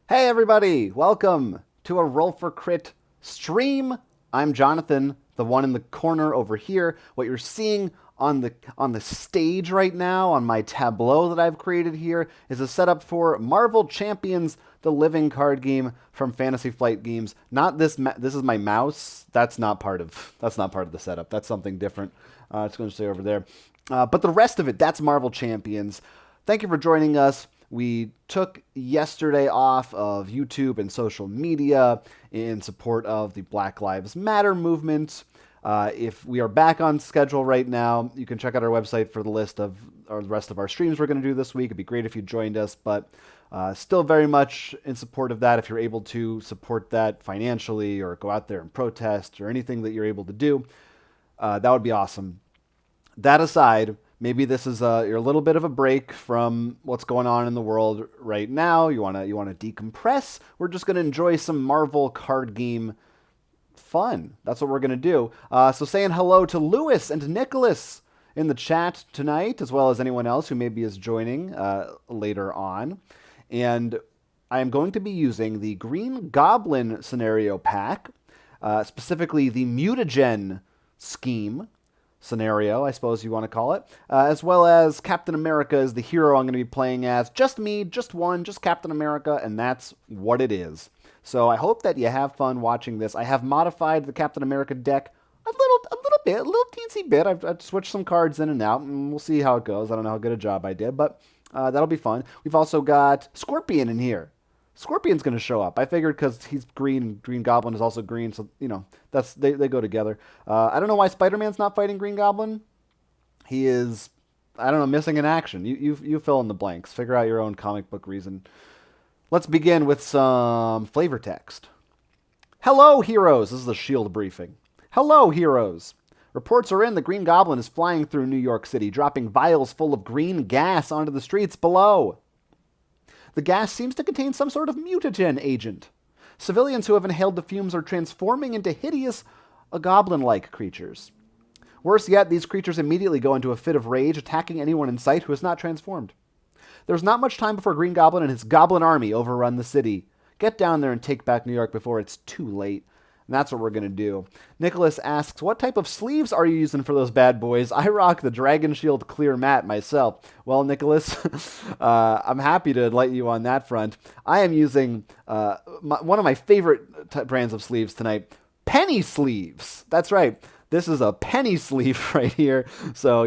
Hey everybody, welcome to a Roll for Crit stream. I'm Jonathan, the one in the corner over here. What you're seeing on the stage right now on my tableau that I've created here is a setup for Marvel Champions, the living card game from Fantasy Flight Games. Not this this is my mouse. That's not part of the setup. That's something different. It's going to stay over there. But the rest of it, that's Marvel Champions. Thank you for joining us. We took yesterday off of YouTube and social media in support of the Black Lives Matter movement. If we are back on schedule right now, you can check out our website for the list of the rest of our streams we're going to do this week. It'd be great if you joined us, but still very much in support of that. If you're able to support that financially or go out there and protest or anything that you're able to do, that would be awesome. That aside, maybe this is you're a little bit of a break from what's going on in the world right now. You wanna decompress. We're just gonna enjoy some Marvel card game fun. That's what we're gonna do. So saying hello to Lewis and Nicholas in the chat tonight, as well as anyone else who maybe is joining later on. And I am going to be using the Green Goblin scenario pack, specifically the mutagen scheme scenario, I suppose you want to call it, as well as Captain America is the hero I'm going to be playing as. Just me, just one, just Captain America, and that's what it is. So I hope that you have fun watching this. I have modified the Captain America deck a little teensy bit. I've switched some cards in and out, and we'll see how it goes. I don't know how good a job I did, but that'll be fun. We've also got Scorpion in here. Scorpion's going to show up. I figured because he's green, and Green Goblin is also green, so that's they go together. I don't know why Spider-Man's not fighting Green Goblin. He is, I don't know, missing in action. You fill in the blanks. Figure out your own comic book reason. Let's begin with some flavor text. Hello, heroes. This is a Shield briefing. Hello, heroes. Reports are in the Green Goblin is flying through New York City, dropping vials full of green gas onto the streets below. The gas seems to contain some sort of mutagen agent. Civilians who have inhaled the fumes are transforming into hideous, goblin-like creatures. Worse yet, these creatures immediately go into a fit of rage, attacking anyone in sight who is not transformed. There's not much time before Green Goblin and his goblin army overrun the city. Get down there and take back New York before it's too late. And that's what we're going to do. Nicholas asks, what type of sleeves are you using for those bad boys? I rock the Dragon Shield Clear Matte myself. Well, Nicholas, I'm happy to enlighten you on that front. I am using one of my favorite brands of sleeves tonight, penny sleeves. That's right. This is a penny sleeve right here. So,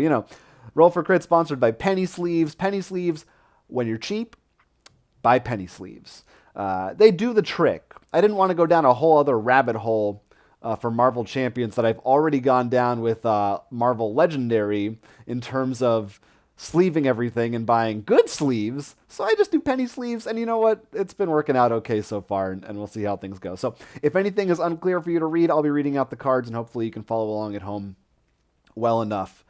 Roll for Crit sponsored by Penny Sleeves. Penny Sleeves, when you're cheap, buy penny sleeves. They do the trick. I didn't want to go down a whole other rabbit hole for Marvel Champions that I've already gone down with Marvel Legendary in terms of sleeving everything and buying good sleeves. So I just do penny sleeves, and you know what? It's been working out okay so far, and we'll see how things go. So if anything is unclear for you to read, I'll be reading out the cards, and hopefully you can follow along at home well enough.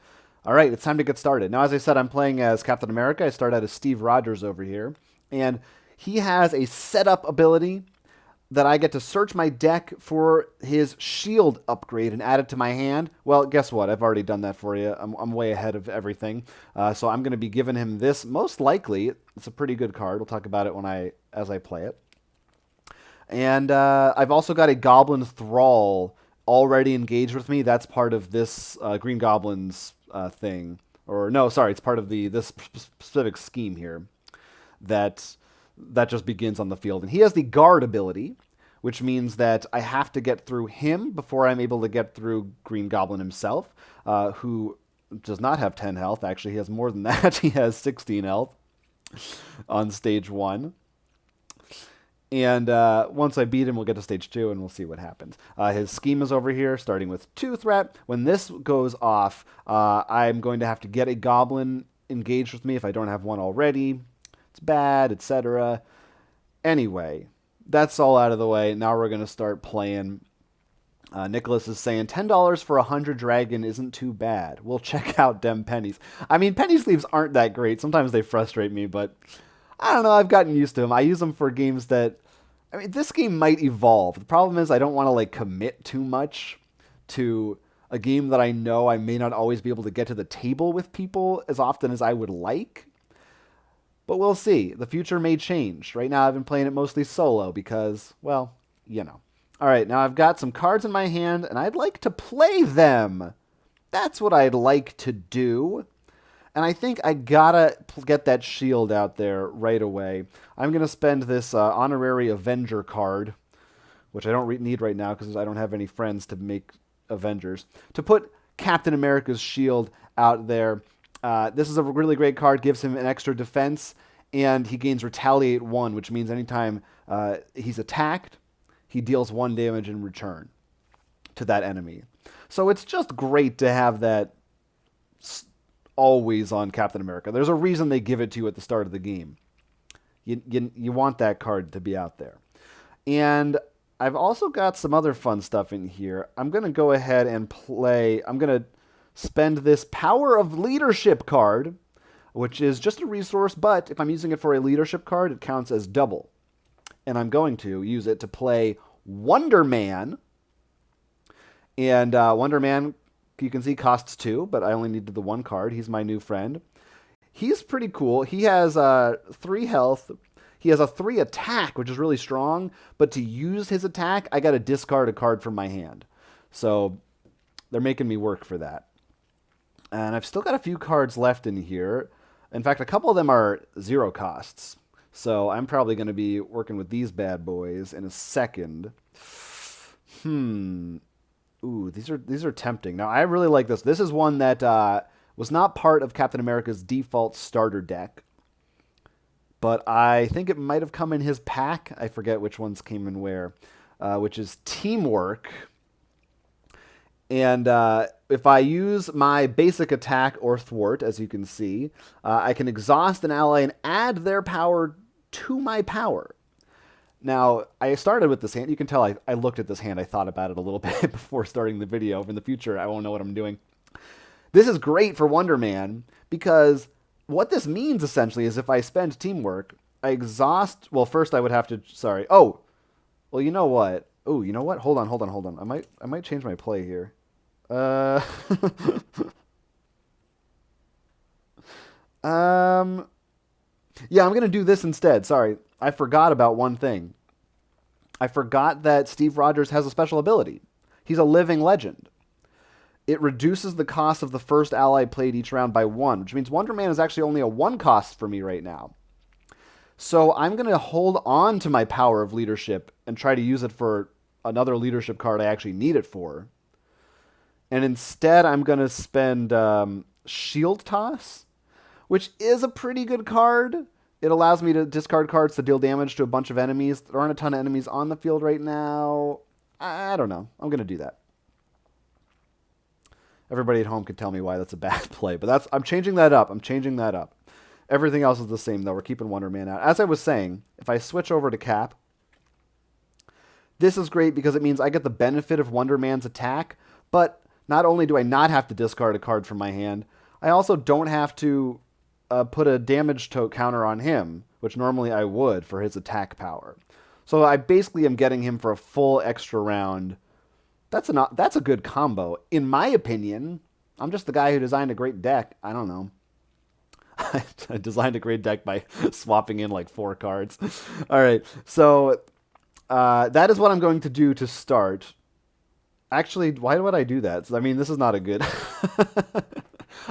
All right, it's time to get started. Now, as I said, I'm playing as Captain America. I start out as Steve Rogers over here, and he has a setup ability that I get to search my deck for his shield upgrade and add it to my hand. Well, guess what? I've already done that for you. I'm way ahead of everything. So I'm going to be giving him this. Most likely, it's a pretty good card. We'll talk about it as I play it. And I've also got a Goblin Thrall already engaged with me. That's part of this Green Goblin's thing. Or no, sorry, it's part of this specific scheme here that just begins on the field. And he has the guard ability, which means that I have to get through him before I'm able to get through Green Goblin himself, who does not have 10 health. Actually, he has more than that. He has 16 health on stage 1. And once I beat him, we'll get to stage 2, and we'll see what happens. His scheme is over here, starting with 2 threat. When this goes off, I'm going to have to get a Goblin engaged with me if I don't have one already. It's bad, etc. Anyway, that's all out of the way. Now we're going to start playing. Nicholas is saying $10 for 100 dragon isn't too bad. We'll check out dem pennies. I mean, penny sleeves aren't that great. Sometimes they frustrate me, but I don't know. I've gotten used to them. I use them for games that... I mean, this game might evolve. The problem is I don't want to commit too much to a game that I know I may not always be able to get to the table with people as often as I would like. But we'll see. The future may change. Right now, I've been playing it mostly solo because, well, you know. All right, now I've got some cards in my hand, and I'd like to play them. That's what I'd like to do. And I think I gotta get that shield out there right away. I'm going to spend this honorary Avenger card, which I don't need right now because I don't have any friends to make Avengers, to put Captain America's shield out there. This is a really great card, gives him an extra defense, and he gains Retaliate 1, which means anytime he's attacked, he deals 1 damage in return to that enemy. So it's just great to have that always on Captain America. There's a reason they give it to you at the start of the game. You want that card to be out there. And I've also got some other fun stuff in here. I'm going to go ahead and play. I'm going to spend this Power of Leadership card, which is just a resource, but if I'm using it for a leadership card, it counts as double. And I'm going to use it to play Wonder Man. And Wonder Man, you can see, costs 2, but I only needed the 1 card. He's my new friend. He's pretty cool. He has 3 health. He has a 3 attack, which is really strong. But to use his attack, I got to discard a card from my hand. So they're making me work for that. And I've still got a few cards left in here. In fact, a couple of them are 0 costs. So I'm probably going to be working with these bad boys in a second. Ooh, these are tempting. Now, I really like this. This is one that was not part of Captain America's default starter deck. But I think it might have come in his pack. I forget which ones came in where. Which is Teamwork. And if I use my basic attack or thwart, as you can see, I can exhaust an ally and add their power to my power. Now, I started with this hand. You can tell I looked at this hand. I thought about it a little bit before starting the video. In the future, I won't know what I'm doing. This is great for Wonder Man because what this means essentially is if I spend Teamwork, I exhaust... Well, first I would have to... Sorry. Oh! Well, you know what? Oh, you know what? Hold on. I might change my play here. Yeah, I'm going to do this instead. Sorry. I forgot about one thing. I forgot that Steve Rogers has a special ability. He's a living legend. It reduces the cost of the first ally played each round by 1, which means Wonder Man is actually only a 1 cost for me right now. So I'm going to hold on to my Power of Leadership and try to use it for another leadership card I actually need it for. And instead, I'm going to spend Shield Toss, which is a pretty good card. It allows me to discard cards to deal damage to a bunch of enemies. There aren't a ton of enemies on the field right now. I don't know. I'm going to do that. Everybody at home can tell me why that's a bad play, but I'm changing that up. Everything else is the same, though. We're keeping Wonder Man out. As I was saying, if I switch over to Cap, this is great because it means I get the benefit of Wonder Man's attack, but not only do I not have to discard a card from my hand, I also don't have to put a damage counter on him, which normally I would for his attack power. So I basically am getting him for a full extra round. That's a good combo. In my opinion, I'm just the guy who designed a great deck. I don't know. I designed a great deck by swapping in like 4 cards. All right, so that is what I'm going to do to start. Actually, why would I do that? I mean, this is not a good...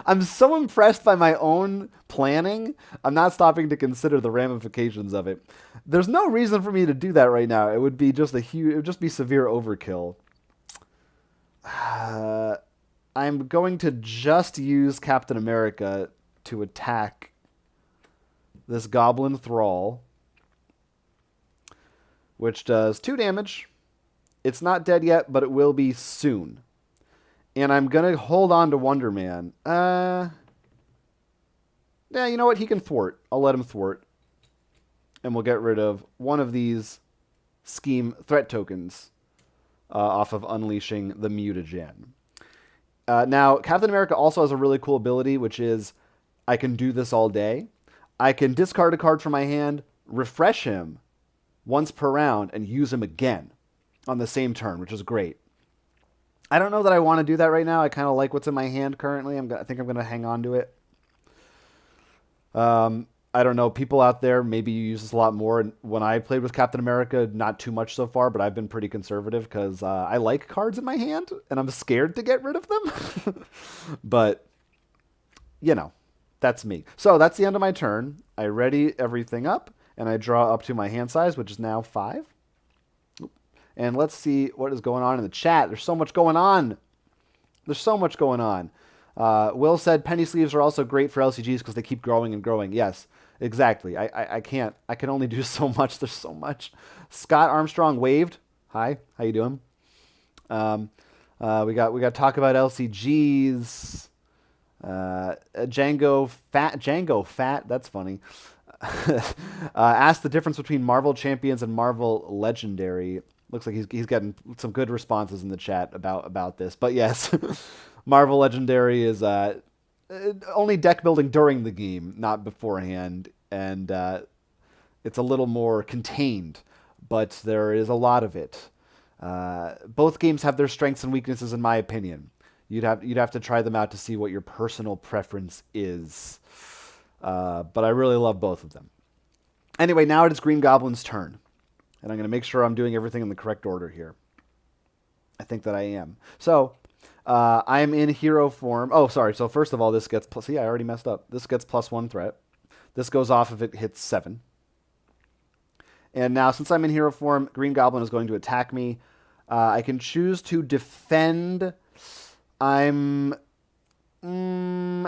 I'm so impressed by my own planning, I'm not stopping to consider the ramifications of it. There's no reason for me to do that right now. It would be just it would just be severe overkill. I'm going to just use Captain America to attack this Goblin Thrall, which does 2 damage. It's not dead yet, but it will be soon. And I'm going to hold on to Wonder Man. Yeah, you know what? He can thwart. I'll let him thwart. And we'll get rid of one of these scheme threat tokens off of unleashing the mutagen. Now, Captain America also has a really cool ability, which is I can do this all day. I can discard a card from my hand, refresh him once per round, and use him again on the same turn, which is great. I don't know that I want to do that right now. I kind of like what's in my hand currently. I think I'm going to hang on to it. I I don't know, people out there, maybe you use this a lot more. And when I played with Captain America, not too much so far, but I've been pretty conservative because I like cards in my hand and I'm scared to get rid of them. But, you know, that's me. So that's the end of my turn. I ready everything up and I draw up to my hand size, which is now 5. And let's see what is going on in the chat. There's so much going on. There's so much going on. Will said penny sleeves are also great for LCGs because they keep growing and growing. Yes, exactly. I can't. I can only do so much. There's so much. Scott Armstrong waved. Hi. How you doing? We got to talk about LCGs. Django fat. That's funny. Asked the difference between Marvel Champions and Marvel Legendary. Looks like he's getting some good responses in the chat about this. But yes, Marvel Legendary is only deck building during the game, not beforehand, and it's a little more contained. But there is a lot of it. Both games have their strengths and weaknesses, in my opinion. You'd have to try them out to see what your personal preference is. But I really love both of them. Anyway, now it is Green Goblin's turn. And I'm going to make sure I'm doing everything in the correct order here. I think that I am. So, I am in hero form. Oh, sorry. So first of all, this gets plus... See, I already messed up. This gets +1 threat. This goes off if it hits 7. And now, since I'm in hero form, Green Goblin is going to attack me. I can choose to defend. I'm... maybe...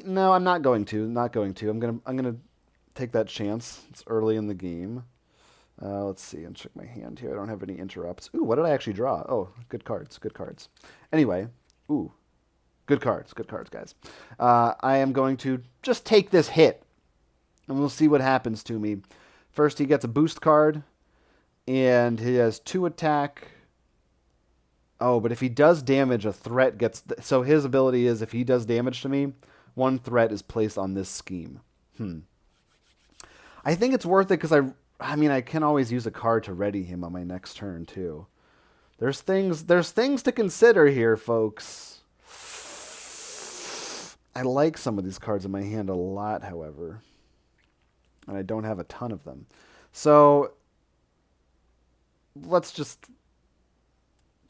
No, I'm not going to. Not going to. I'm gonna take that chance. It's early in the game. Let's see. And check my hand here. I don't have any interrupts. Ooh, what did I actually draw? Oh, good cards. Good cards. Anyway. Ooh. Good cards. Good cards, guys. I am going to just take this hit. And we'll see what happens to me. First, he gets a boost card. And he has 2 attack. Oh, but if he does damage, a threat gets... So his ability is if he does damage to me, 1 threat is placed on this scheme. I think it's worth it because I mean, I can always use a card to ready him on my next turn, too. There's things to consider here, folks. I like some of these cards in my hand a lot, however. And I don't have a ton of them. So, let's just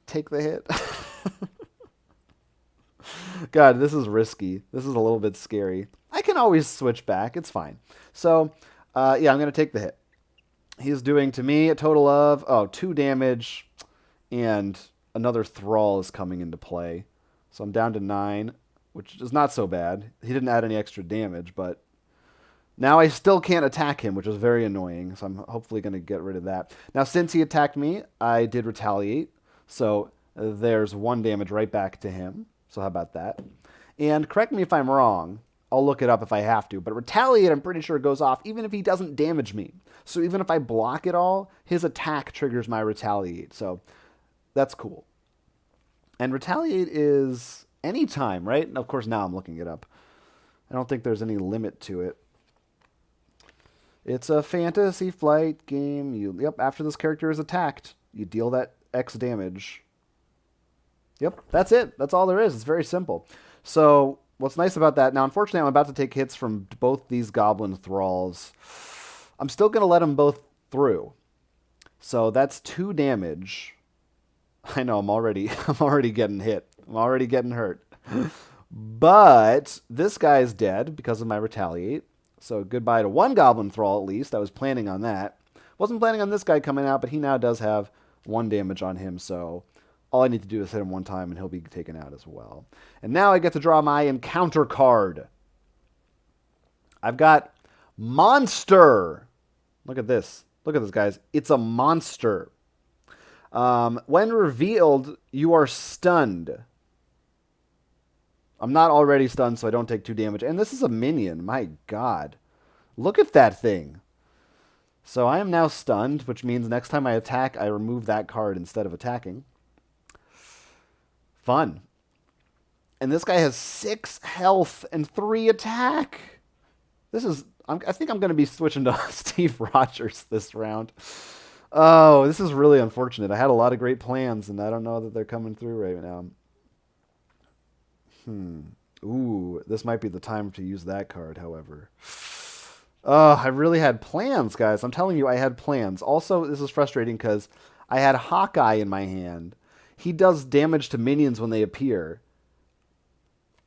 take the hit. God, this is risky. This is a little bit scary. I can always switch back. It's fine. So, yeah, I'm going to take the hit. He's doing to me a total of, 2 damage, and another Thrall is coming into play. So I'm down to 9, which is not so bad. He didn't add any extra damage, but now I still can't attack him, which is very annoying. So I'm hopefully going to get rid of that. Now, since he attacked me, I did retaliate. So there's 1 damage right back to him. So how about that? And correct me if I'm wrong. I'll look it up if I have to. But retaliate, I'm pretty sure it goes off even if he doesn't damage me. So even if I block it all, his attack triggers my retaliate. So that's cool. And retaliate is anytime, right? And of course, now I'm looking it up. I don't think there's any limit to it. It's a fantasy flight game. Yep, after this character is attacked, you deal that X damage. Yep, that's it. That's all there is. It's very simple. So what's nice about that, now unfortunately I'm about to take hits from both these Goblin Thralls. I'm still going to let them both through. So that's 2 damage. I know, I'm already getting hit. I'm already getting hurt. But this guy's dead because of my retaliate. So goodbye to 1 Goblin Thrall at least. I was planning on that. Wasn't planning on this guy coming out, but he now does have 1 damage on him, so all I need to do is hit him 1 time and he'll be taken out as well. And now I get to draw my encounter card. I've got Monster. Look at this. Look at this, guys. It's a monster. When revealed, you are stunned. I'm not already stunned, so I don't take 2 damage. And this is a minion. My God. Look at that thing. So I am now stunned, which means next time I attack, I remove that card instead of attacking. Fun. And this guy has 6 health and 3 attack. This is... I think I'm going to be switching to Steve Rogers this round. Oh, this is really unfortunate. I had a lot of great plans, and I don't know that they're coming through right now. Ooh, this might be the time to use that card, however. I really had plans, guys. I'm telling you, I had plans. Also, this is frustrating because I had Hawkeye in my hand. He does damage to minions when they appear.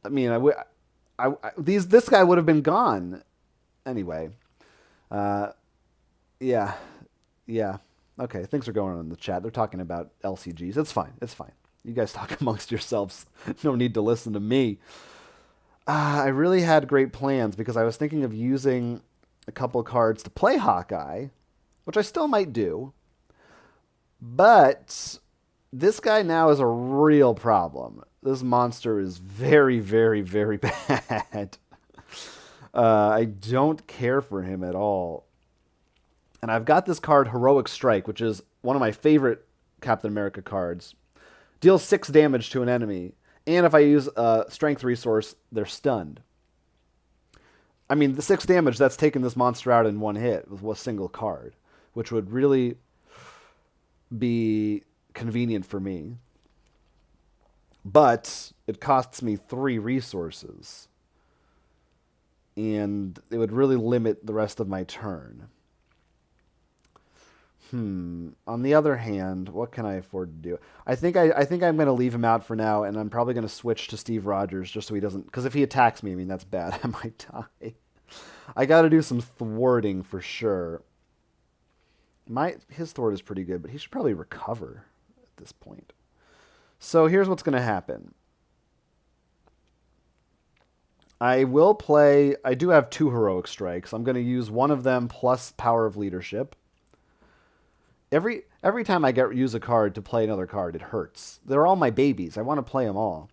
I mean, this guy would have been gone anyway. Uh, yeah, yeah. Okay, things are going on in the chat. They're talking about LCGs. It's fine. It's fine. You guys talk amongst yourselves. No need to listen to me. I really had great plans because I was thinking of using a couple cards to play Hawkeye, which I still might do. But this guy now is a real problem. This monster is very, very, very bad. I don't care for him at all. And I've got this card, Heroic Strike, which is one of my favorite Captain America cards. Deals 6 damage to an enemy. And if I use a strength resource, they're stunned. I mean, the 6 damage, that's taken this monster out in one hit with a single card, which would really be convenient for me. But it costs me 3 resources. And it would really limit the rest of my turn. On the other hand, what can I afford to do? I think I'm going to leave him out for now, and I'm probably going to switch to Steve Rogers just so he doesn't. Because if he attacks me, I mean that's bad. I might die. I got to do some thwarting for sure. His thwart is pretty good, but he should probably recover at this point. So here's what's going to happen. I will play. I do have 2 heroic strikes. I'm going to use one of them plus Power of Leadership. Every time I use a card to play another card, it hurts. They're all my babies. I want to play them all.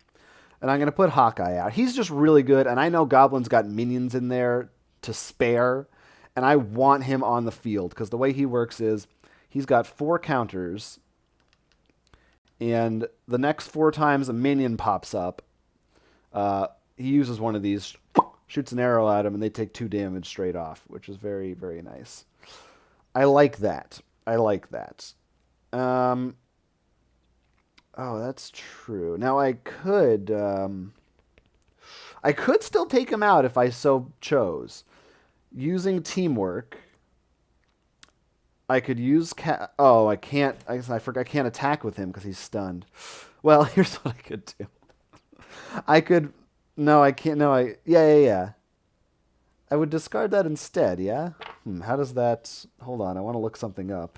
And I'm going to put Hawkeye out. He's just really good, and I know Goblin's got minions in there to spare, and I want him on the field because the way he works is he's got 4 counters, and the next 4 times a minion pops up, he uses one of these, shoots an arrow at him, and they take 2 damage straight off, which is very, very nice. I like that. I like that. Oh, that's true. Now I could still take him out if I so chose. Using teamwork, I could use oh, I can't. I guess I forgot. I can't attack with him because he's stunned. Well, here's what I could do. I could. No, I can't. No, yeah. I would discard that instead, yeah? How does that... Hold on, I want to look something up.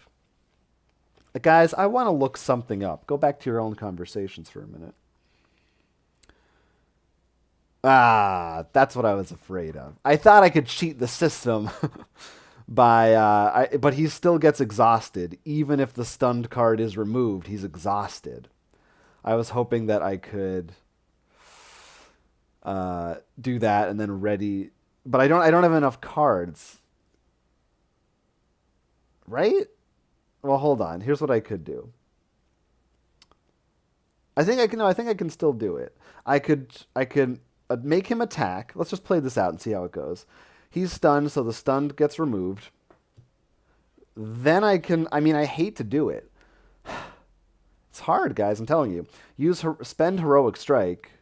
Guys, I want to look something up. Go back to your own conversations for a minute. Ah, that's what I was afraid of. I thought I could cheat the system but he still gets exhausted. Even if the stunned card is removed, he's exhausted. I was hoping that I could do that and then ready... But I don't have enough cards. Right? Well, hold on. Here's what I could do. I think I can still do it. I could make him attack. Let's just play this out and see how it goes. He's stunned, so the stunned gets removed. Then I hate to do it. It's hard, guys, I'm telling you. Spend heroic strike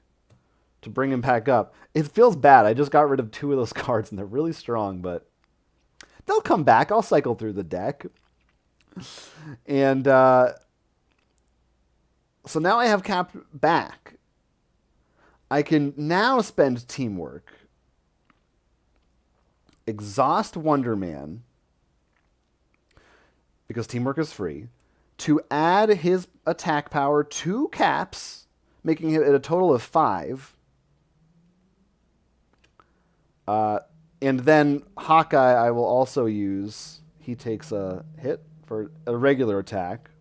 to bring him back up. It feels bad. I just got rid of 2 of those cards, and they're really strong, but they'll come back. I'll cycle through the deck. And so now I have Cap back. I can now spend teamwork, exhaust Wonder Man, because teamwork is free, to add his attack power to Cap's, making it a total of 5. And then Hawkeye I will also use. He takes a hit for a regular attack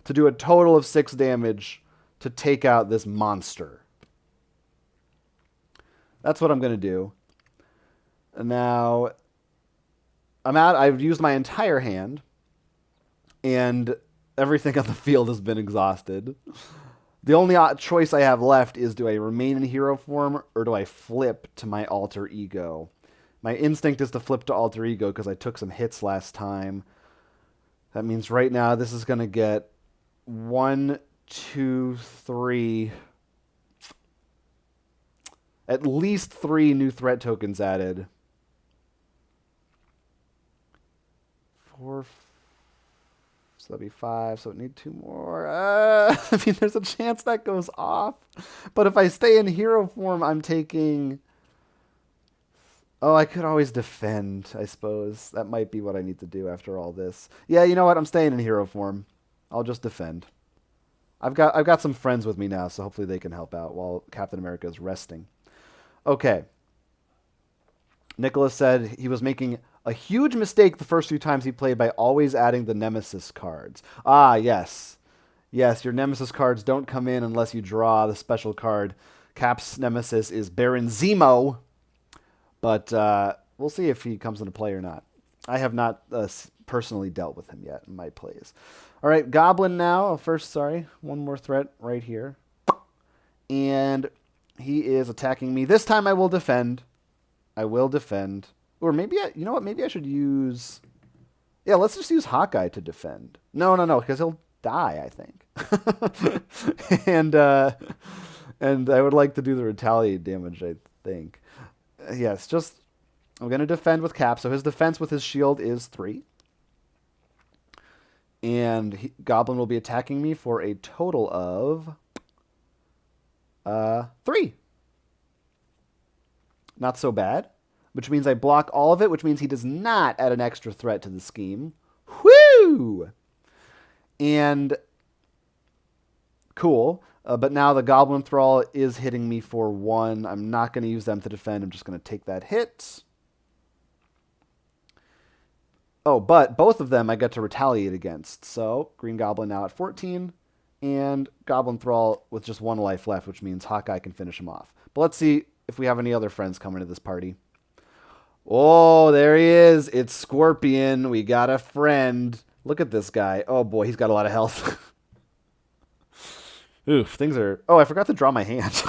to do a total of 6 damage to take out this monster. That's what I'm going to do. And now I'm out. I've used my entire hand, and everything on the field has been exhausted. The only choice I have left is, do I remain in hero form or do I flip to my alter ego? My instinct is to flip to alter ego because I took some hits last time. That means right now this is going to get 1, 2, 3. At least 3 new threat tokens added. 4, so that'd be 5, so it need 2 more. I mean, there's a chance that goes off. But if I stay in hero form, I'm taking... Oh, I could always defend, I suppose. That might be what I need to do after all this. Yeah, you know what? I'm staying in hero form. I'll just defend. I've got some friends with me now, so hopefully they can help out while Captain America is resting. Okay. Nicholas said he was making a huge mistake the first few times he played by always adding the Nemesis cards. Ah, yes. Yes, your Nemesis cards don't come in unless you draw the special card. Cap's Nemesis is Baron Zemo, but we'll see if he comes into play or not. I have not personally dealt with him yet in my plays. All right, Goblin now. First, sorry, one more threat right here. And he is attacking me. This time I will defend. I will defend. Or maybe, you know what? Maybe I should use... Yeah, let's just use Hawkeye to defend. No, because he'll die, I think. and I would like to do the retaliate damage, I think. Yes, just... I'm going to defend with Cap. So his defense with his shield is 3. And Goblin will be attacking me for a total of 3. Not so bad. Which means I block all of it, which means he does not add an extra threat to the scheme. Whoo! And cool. But now the Goblin Thrall is hitting me for 1. I'm not going to use them to defend. I'm just going to take that hit. Oh, but both of them I get to retaliate against. So Green Goblin now at 14. And Goblin Thrall with just 1 life left, which means Hawkeye can finish him off. But let's see if we have any other friends coming to this party. Oh, there he is. It's Scorpion. We got a friend. Look at this guy. Oh, boy, he's got a lot of health. Oof, things are... Oh, I forgot to draw my hand.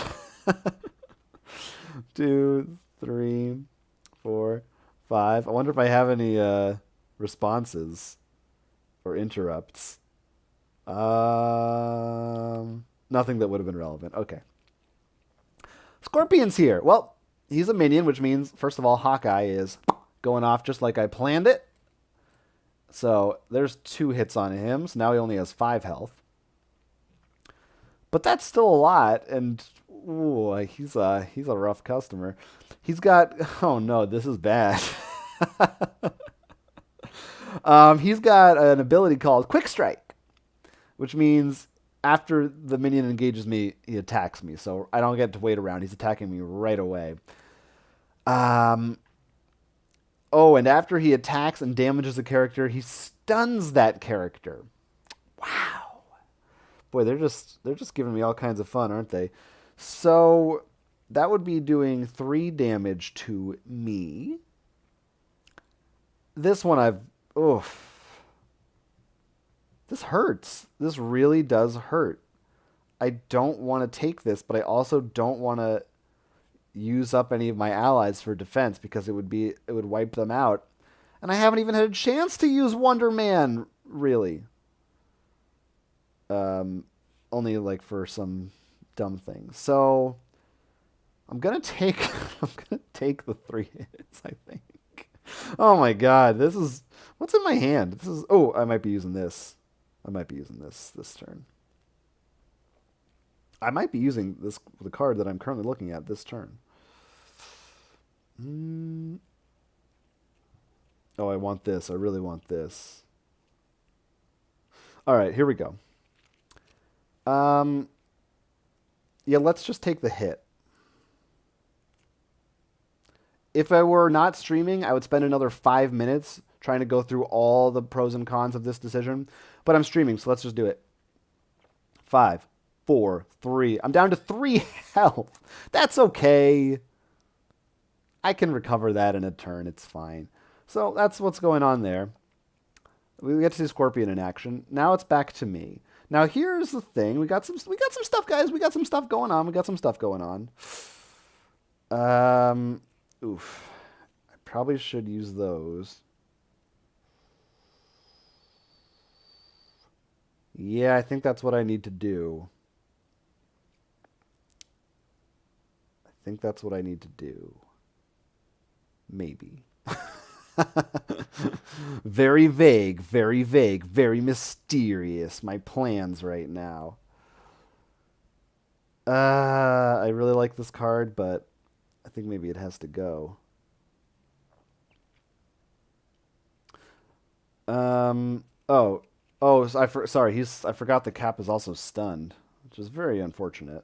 2, 3, 4, 5. I wonder if I have any responses or interrupts. Nothing that would have been relevant. Okay. Scorpion's here. Well, he's a minion, which means, first of all, Hawkeye is going off just like I planned it. So there's 2 hits on him. So now he only has 5 health. But that's still a lot. And ooh, he's a rough customer. He's got... Oh, no, this is bad. He's got an ability called Quick Strike, which means after the minion engages me, he attacks me. So I don't get to wait around. He's attacking me right away. Oh, and after he attacks and damages a character, he stuns that character. Wow. Boy, they're just giving me all kinds of fun, aren't they? So that would be doing 3 damage to me. This one oof. This hurts. This really does hurt. I don't want to take this, but I also don't want to use up any of my allies for defense because it would wipe them out. And I haven't even had a chance to use Wonder Man, really. Only like for some dumb things. So I'm gonna take the 3 hits, I think. Oh my god, this is what's in my hand? I might be using this. This turn. I might be using the card that I'm currently looking at this turn. Oh, I want this. I really want this. All right, here we go. Yeah, let's just take the hit. If I were not streaming, I would spend another 5 minutes trying to go through all the pros and cons of this decision. But I'm streaming, so let's just do it. 5, 4, 3. I'm down to 3 health. That's okay. I can recover that in a turn. It's fine. So that's what's going on there. We get to see Scorpion in action. Now it's back to me. Now here's the thing. We got some stuff, guys. We got some stuff going on. Oof. I probably should use those. Yeah, I think that's what I need to do. think that's what I need to do. Maybe. Very vague, very mysterious. My plans right now. I really like this card, but I think maybe it has to go. Oh, sorry. I forgot the Cap is also stunned, which is very unfortunate.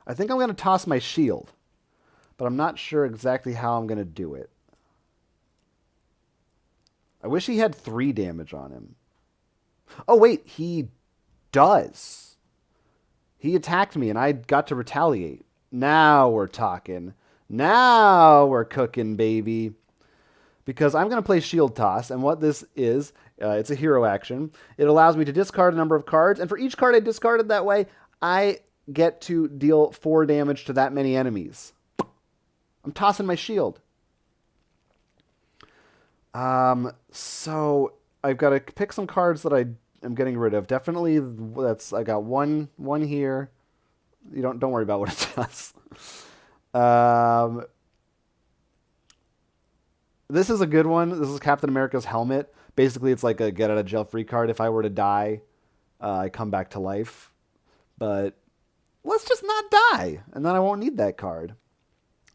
I think I'm going to toss my shield, but I'm not sure exactly how I'm going to do it. I wish he had 3 damage on him. Oh, wait, he does. He attacked me, and I got to retaliate. Now we're talking. Now we're cooking, baby. Because I'm going to play Shield Toss, and what this is, it's a hero action. It allows me to discard a number of cards, and for each card I discarded that way, I get to deal 4 damage to that many enemies. I'm tossing my shield. So I've got to pick some cards that I am getting rid of. Definitely, I got one here. You don't worry about what it does. This is a good one. This is Captain America's helmet. Basically, it's like a get out of jail free card. If I were to die, I come back to life. But let's just not die, and then I won't need that card.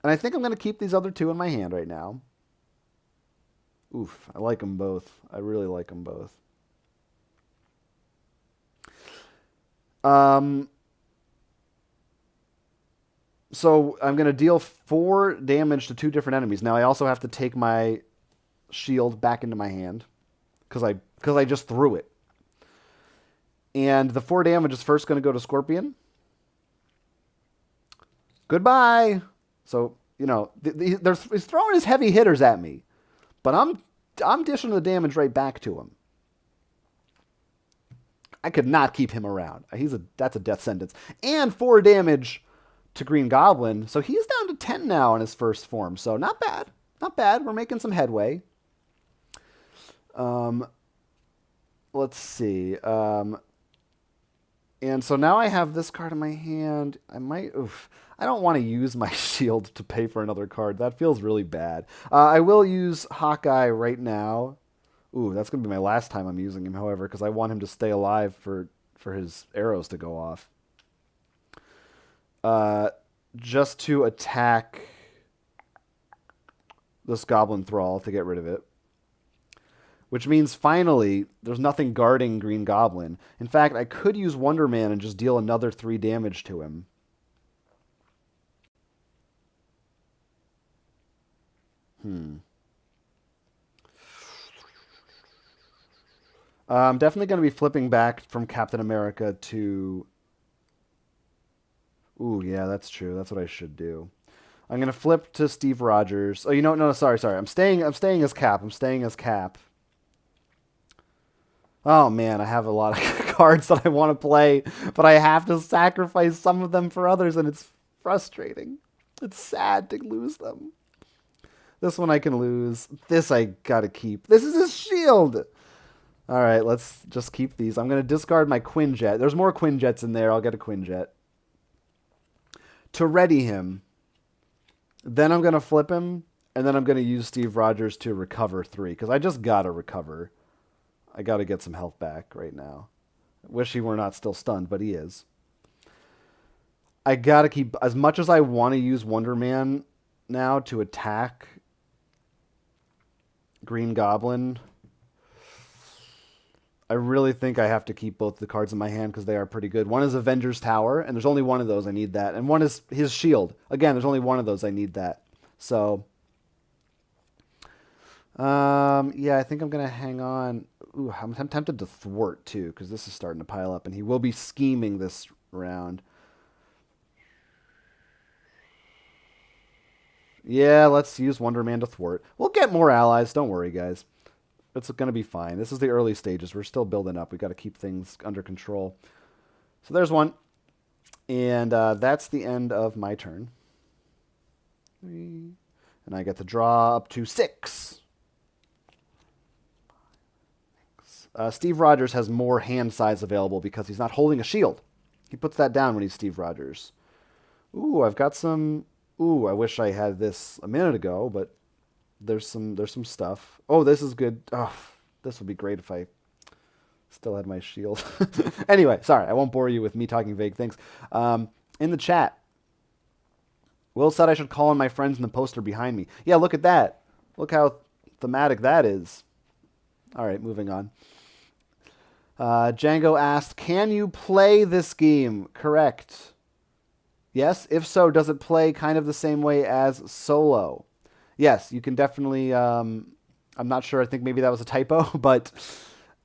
And I think I'm going to keep these other 2 in my hand right now. Oof, I like them both. I really like them both. So I'm going to deal 4 damage to 2 different enemies. Now I also have to take my shield back into my hand because I just threw it. And the 4 damage is first going to go to Scorpion. Goodbye. So, you know, he's throwing his heavy hitters at me. But I'm dishing the damage right back to him. I could not keep him around. That's a death sentence. And 4 damage to Green Goblin. So he's down to 10 now in his first form. So not bad. Not bad. We're making some headway. Let's see. And so now I have this card in my hand. I don't want to use my shield to pay for another card. That feels really bad. I will use Hawkeye right now. Ooh, that's going to be my last time I'm using him, however, because I want him to stay alive for his arrows to go off. Just to attack this Goblin Thrall to get rid of it. Which means, finally, there's nothing guarding Green Goblin. In fact, I could use Wonder Man and just deal another 3 damage to him. I'm definitely going to be flipping back from Captain America to... Ooh, yeah, that's true. That's what I should do. I'm going to flip to Steve Rogers. Oh, no, sorry. I'm staying as Cap. I'm staying as Cap. Oh, man, I have a lot of cards that I want to play, but I have to sacrifice some of them for others, and it's frustrating. It's sad to lose them. This one I can lose. This I got to keep. This is his shield! All right, let's just keep these. I'm going to discard my Quinjet. There's more Quinjets in there. I'll get a Quinjet. To ready him. Then I'm going to flip him, and then I'm going to use Steve Rogers to recover 3, because I just got to recover. I got to get some health back right now. I wish he were not still stunned, but he is. I got to keep... As much as I want to use Wonder Man now to attack Green Goblin, I really think I have to keep both the cards in my hand because they are pretty good. One is Avengers Tower, and there's only one of those. I need that. And one is his shield. Again, there's only one of those. I need that. So... yeah, I think I'm going to hang on. Ooh, I'm tempted to thwart, too, because this is starting to pile up, and he will be scheming this round. Yeah, let's use Wonder Man to thwart. We'll get more allies. Don't worry, guys. It's going to be fine. This is the early stages. We're still building up. We've got to keep things under control. So there's one. And that's the end of my turn. 3. And I get to draw up to 6. Steve Rogers has more hand size available because he's not holding a shield. He puts that down when he's Steve Rogers. Ooh, I've got some. Ooh, I wish I had this a minute ago, but there's some stuff. Oh, this is good. Oh, this would be great if I still had my shield. Anyway, sorry, I won't bore you with me talking vague things. In the chat, Will said I should call on my friends in the poster behind me. Yeah, look at that. Look how thematic that is. All right, moving on. Django asked, can you play this game? Correct. Yes? If so, does it play kind of the same way as Solo? Yes, you can definitely... I'm not sure. I think maybe that was a typo, but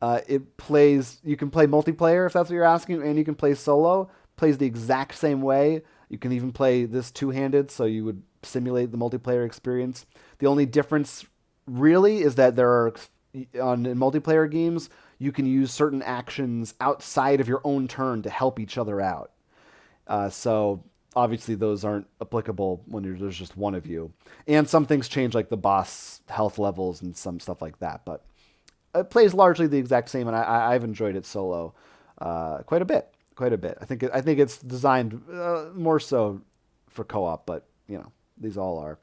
it plays... You can play multiplayer, if that's what you're asking, and you can play Solo. Plays the exact same way. You can even play this two-handed, so you would simulate the multiplayer experience. The only difference, really, is that there are... in multiplayer games, you can use certain actions outside of your own turn to help each other out. So obviously those aren't applicable when there's just one of you. And some things change, like the boss health levels and some stuff like that. But it plays largely the exact same, and I've enjoyed it solo quite a bit. Quite a bit. I think it's designed more so for co-op, but these all are.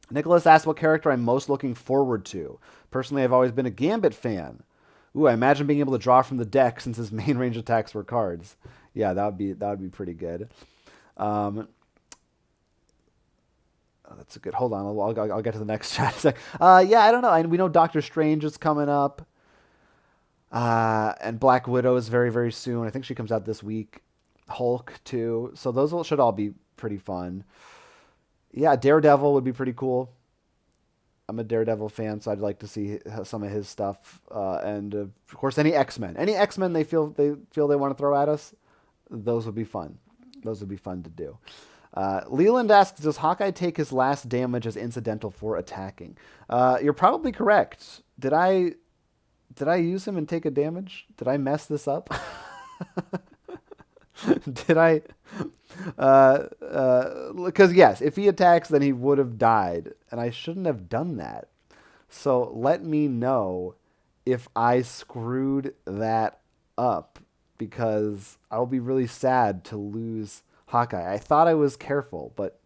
Nicholas asked what character I'm most looking forward to. Personally, I've always been a Gambit fan. Ooh, I imagine being able to draw from the deck since his main range attacks were cards. Yeah, that would be pretty good. Oh, that's a good. Hold on, I'll get to the next chat. Yeah, I don't know. We know Doctor Strange is coming up, and Black Widow is very, very soon. I think she comes out this week. Hulk too. So those should all be pretty fun. Yeah, Daredevil would be pretty cool. I'm a Daredevil fan, so I'd like to see some of his stuff. And of course, any X-Men they feel they want to throw at us, those would be fun. Those would be fun to do. Leland asks, does Hawkeye take his last damage as incidental for attacking? You're probably correct. Did I use him and take a damage? Did I mess this up? Did I? Because yes, if he attacks, then he would have died, and I shouldn't have done that. So let me know if I screwed that up, because I'll be really sad to lose Hawkeye. I thought I was careful, but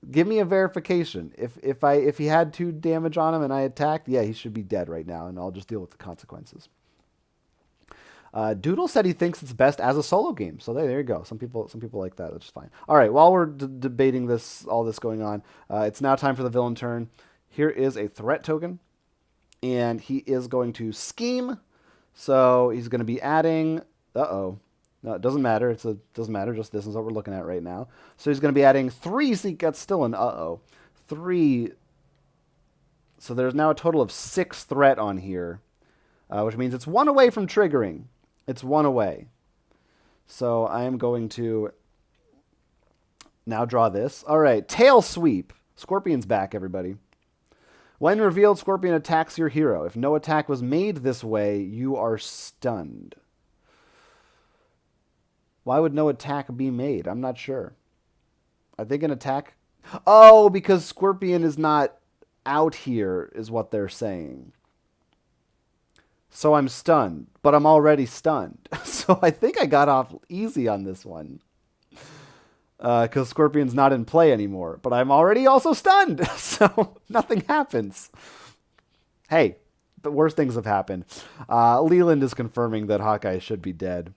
give me a verification. If he had 2 damage on him and I attacked, yeah, he should be dead right now, and I'll just deal with the consequences. Doodle said he thinks it's best as a solo game. So there you go. Some people like that, which is fine. All right, while we're debating all this going on, it's now time for the villain turn. Here is a threat token, and he is going to scheme. So he's going to be adding... No, it doesn't matter. Doesn't matter. Just this is what we're looking at right now. So he's going to be adding 3. So that's still an 3. So there's now a total of 6 threat on here, which means it's 1 away from triggering. It's 1 away. So I am going to now draw this. All right, tail sweep. Scorpion's back, everybody. When revealed, Scorpion attacks your hero. If no attack was made this way, you are stunned. Why would no attack be made? I'm not sure. I think an attack... Oh, because Scorpion is not out here, is what they're saying. So I'm stunned, but I'm already stunned. So I think I got off easy on this one. Because Scorpion's not in play anymore. But I'm already also stunned. So nothing happens. Hey, but worse things have happened. Leland is confirming that Hawkeye should be dead.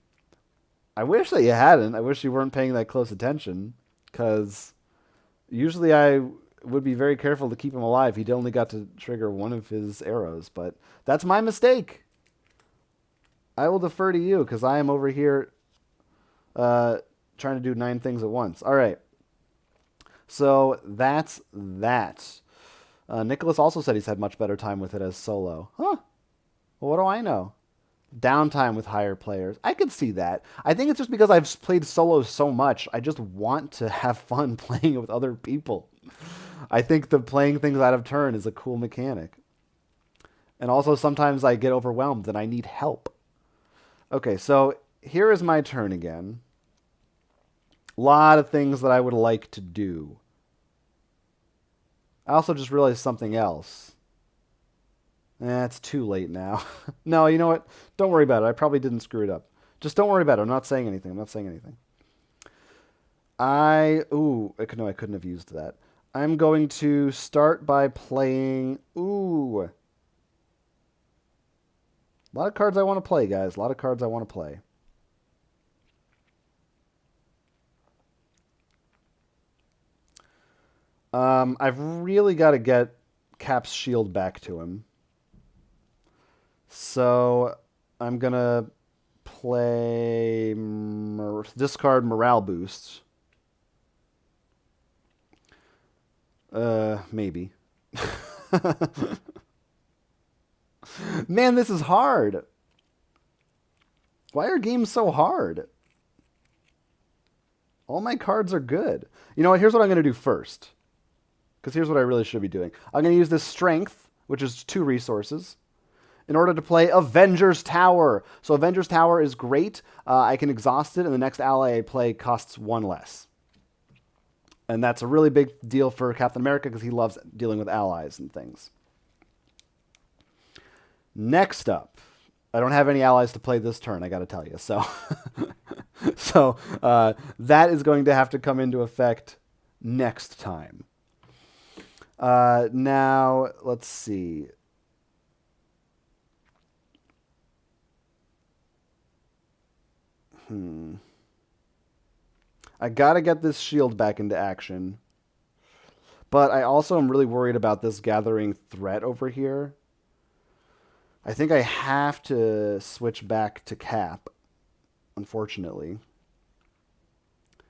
I wish that you hadn't. I wish you weren't paying that close attention. Because usually I would be very careful to keep him alive. He'd only got to trigger 1 of his arrows. But that's my mistake. I will defer to you because I am over here trying to do 9 things at once. All right. So that's that. Nicholas also said he's had much better time with it as solo. Huh. Well, what do I know? Downtime with higher players. I could see that. I think it's just because I've played solo so much. I just want to have fun playing it with other people. I think the playing things out of turn is a cool mechanic. And also sometimes I get overwhelmed and I need help. Okay, so here is my turn again. A lot of things that I would like to do. I also just realized something else. It's too late now. No, you know what? Don't worry about it. I probably didn't screw it up. Just don't worry about it. I'm not saying anything. I'm not saying anything. No, I couldn't have used that. I'm going to start by playing, a lot of cards I want to play, guys. A lot of cards I want to play. I've really got to get Cap's shield back to him. So I'm going to play discard morale boosts. Maybe. Man, this is hard. Why are games so hard? All my cards are good. You know what? Here's what I'm going to do first. Because here's what I really should be doing. I'm going to use this strength, which is 2 resources, in order to play Avenger's Tower. So Avenger's Tower is great. I can exhaust it, and the next ally I play costs 1 less. And that's a really big deal for Captain America because he loves dealing with allies and things. Next up, I don't have any allies to play this turn, I got to tell you. So, that is going to have to come into effect next time. Now, let's see. I got to get this shield back into action. But I also am really worried about this gathering threat over here. I think I have to switch back to Cap, unfortunately.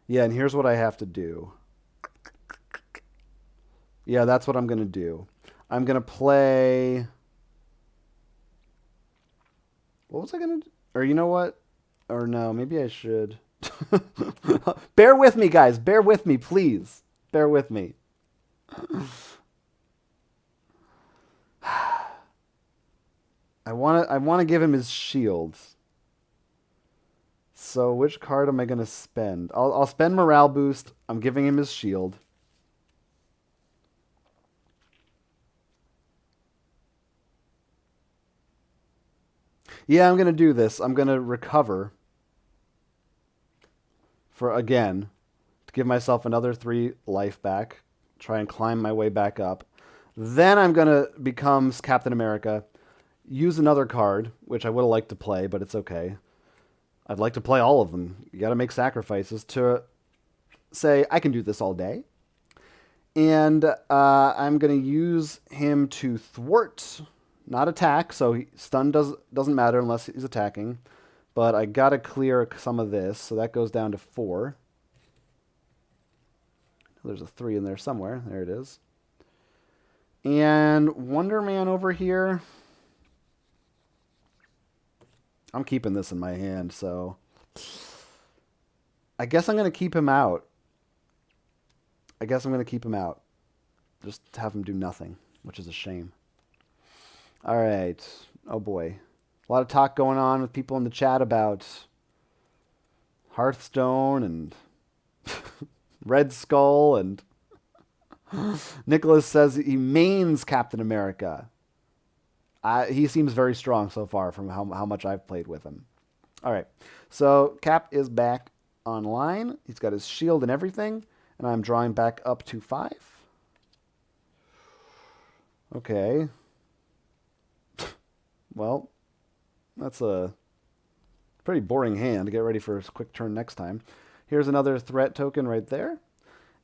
Yeah, and here's what I have to do. Yeah, that's what I'm going to do. I'm going to play... What was I going to do? Or you know what? Or no, maybe I should. Bear with me, guys. Bear with me, please. Bear with me. I want to give him his shields. So which card am I going to spend? I'll spend morale boost. I'm giving him his shield. Yeah, I'm going to do this. I'm going to recover for, again, to give myself another 3 life back. Try and climb my way back up. Then I'm going to become Captain America. Use another card, which I would have liked to play, but it's okay. I'd like to play all of them. You got to make sacrifices to say, I can do this all day. And I'm going to use him to thwart, not attack. So stun doesn't matter unless he's attacking. But I got to clear some of this, so that goes down to 4. There's a 3 in there somewhere. There it is. And Wonder Man over here... I'm keeping this in my hand, so... I guess I'm going to keep him out. Just have him do nothing, which is a shame. Alright. Oh boy. A lot of talk going on with people in the chat about Hearthstone and Red Skull, and Nicholas says he mains Captain America. He seems very strong so far from how much I've played with him. All right, so Cap is back online. He's got his shield and everything, and I'm drawing back up to 5. Okay. Well, that's a pretty boring hand. Get ready for a quick turn next time. Here's another threat token right there.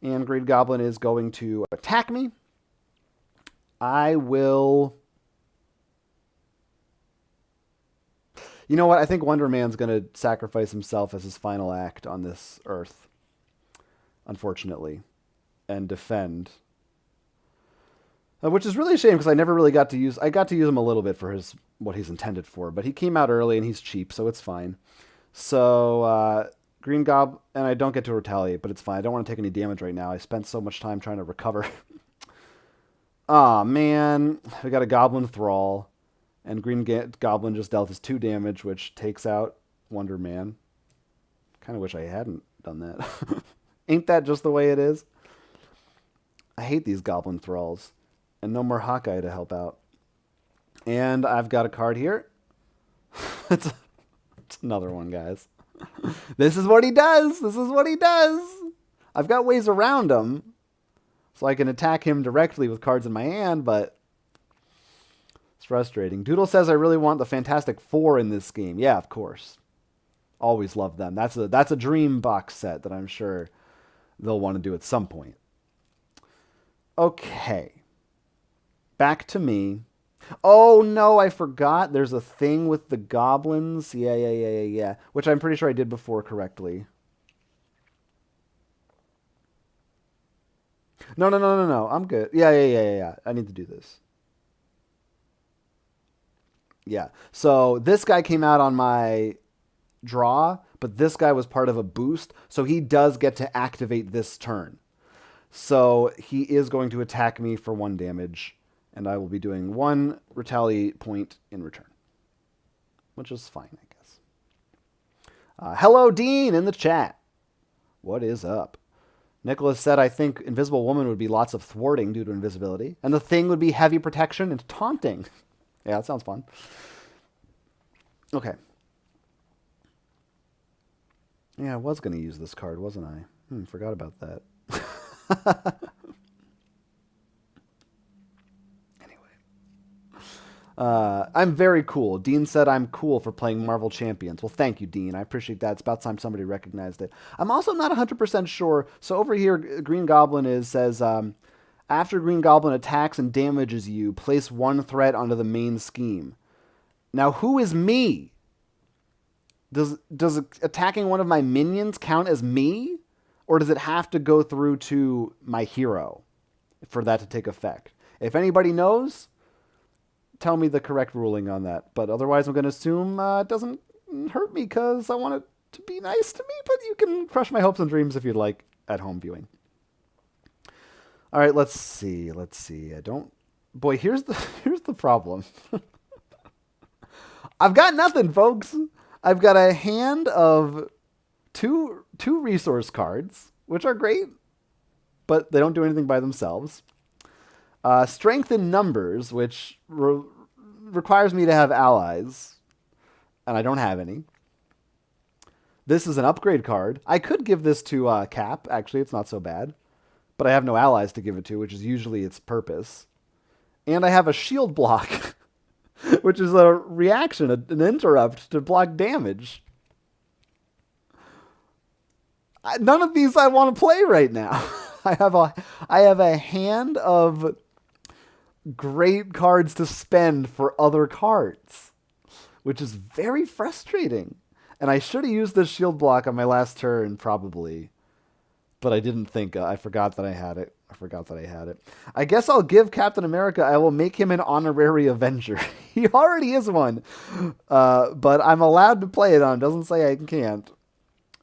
And Green Goblin is going to attack me. I will... You know what? I think Wonder Man's going to sacrifice himself as his final act on this Earth, unfortunately, and defend. Which is really a shame because I never really got to use... I got to use him a little bit for what he's intended for, but he came out early and he's cheap, so it's fine. So, Green Goblin... And I don't get to retaliate, but it's fine. I don't want to take any damage right now. I spent so much time trying to recover. Aw, man. We got a Goblin Thrall. And Green Goblin just dealt us 2 damage, which takes out Wonder Man. Kind of wish I hadn't done that. Ain't that just the way it is? I hate these Goblin Thralls. And no more Hawkeye to help out. And I've got a card here. Another one, guys. This is what he does. This is what he does. I've got ways around him, so I can attack him directly with cards in my hand, but it's frustrating. Doodle says, I really want the Fantastic Four in this game. Yeah, of course. Always love them. That's a dream box set that I'm sure they'll want to do at some point. Okay. Back to me. Oh, no, I forgot. There's a thing with the goblins. Yeah. Which I'm pretty sure I did before correctly. No. I'm good. Yeah. I need to do this. Yeah. So this guy came out on my draw, but this guy was part of a boost, so he does get to activate this turn. So he is going to attack me for 1 damage, and I will be doing 1 retaliate point in return, which is fine, I guess. Hello, Dean, in the chat. What is up? Nicholas said, I think Invisible Woman would be lots of thwarting due to invisibility, and the thing would be heavy protection and taunting. Yeah, that sounds fun. Okay. Yeah, I was going to use this card, wasn't I? Forgot about that. I'm very cool. Dean said I'm cool for playing Marvel Champions. Well, thank you, Dean. I appreciate that. It's about time somebody recognized it. I'm also not 100% sure. So over here, Green Goblin says, after Green Goblin attacks and damages you, place 1 threat onto the main scheme. Now, who is me? Does attacking one of my minions count as me? Or does it have to go through to my hero for that to take effect? If anybody knows, tell me the correct ruling on that. But otherwise, I'm going to assume it doesn't hurt me because I want it to be nice to me. But you can crush my hopes and dreams if you'd like at home viewing. All right, let's see. I don't... Boy, here's the problem. I've got nothing, folks. I've got a hand of two resource cards, which are great, but they don't do anything by themselves. Strength in numbers, which requires me to have allies, and I don't have any. This is an upgrade card. I could give this to Cap. Actually, it's not so bad. But I have no allies to give it to, which is usually its purpose. And I have a shield block, which is a reaction, an interrupt to block damage. None of these I want to play right now. I have a hand of great cards to spend for other cards, which is very frustrating. And I should have used this shield block on my last turn, probably. But I didn't think. I forgot that I had it. I guess I'll give Captain America. I will make him an honorary Avenger. He already is one. But I'm allowed to play it on. It doesn't say I can't.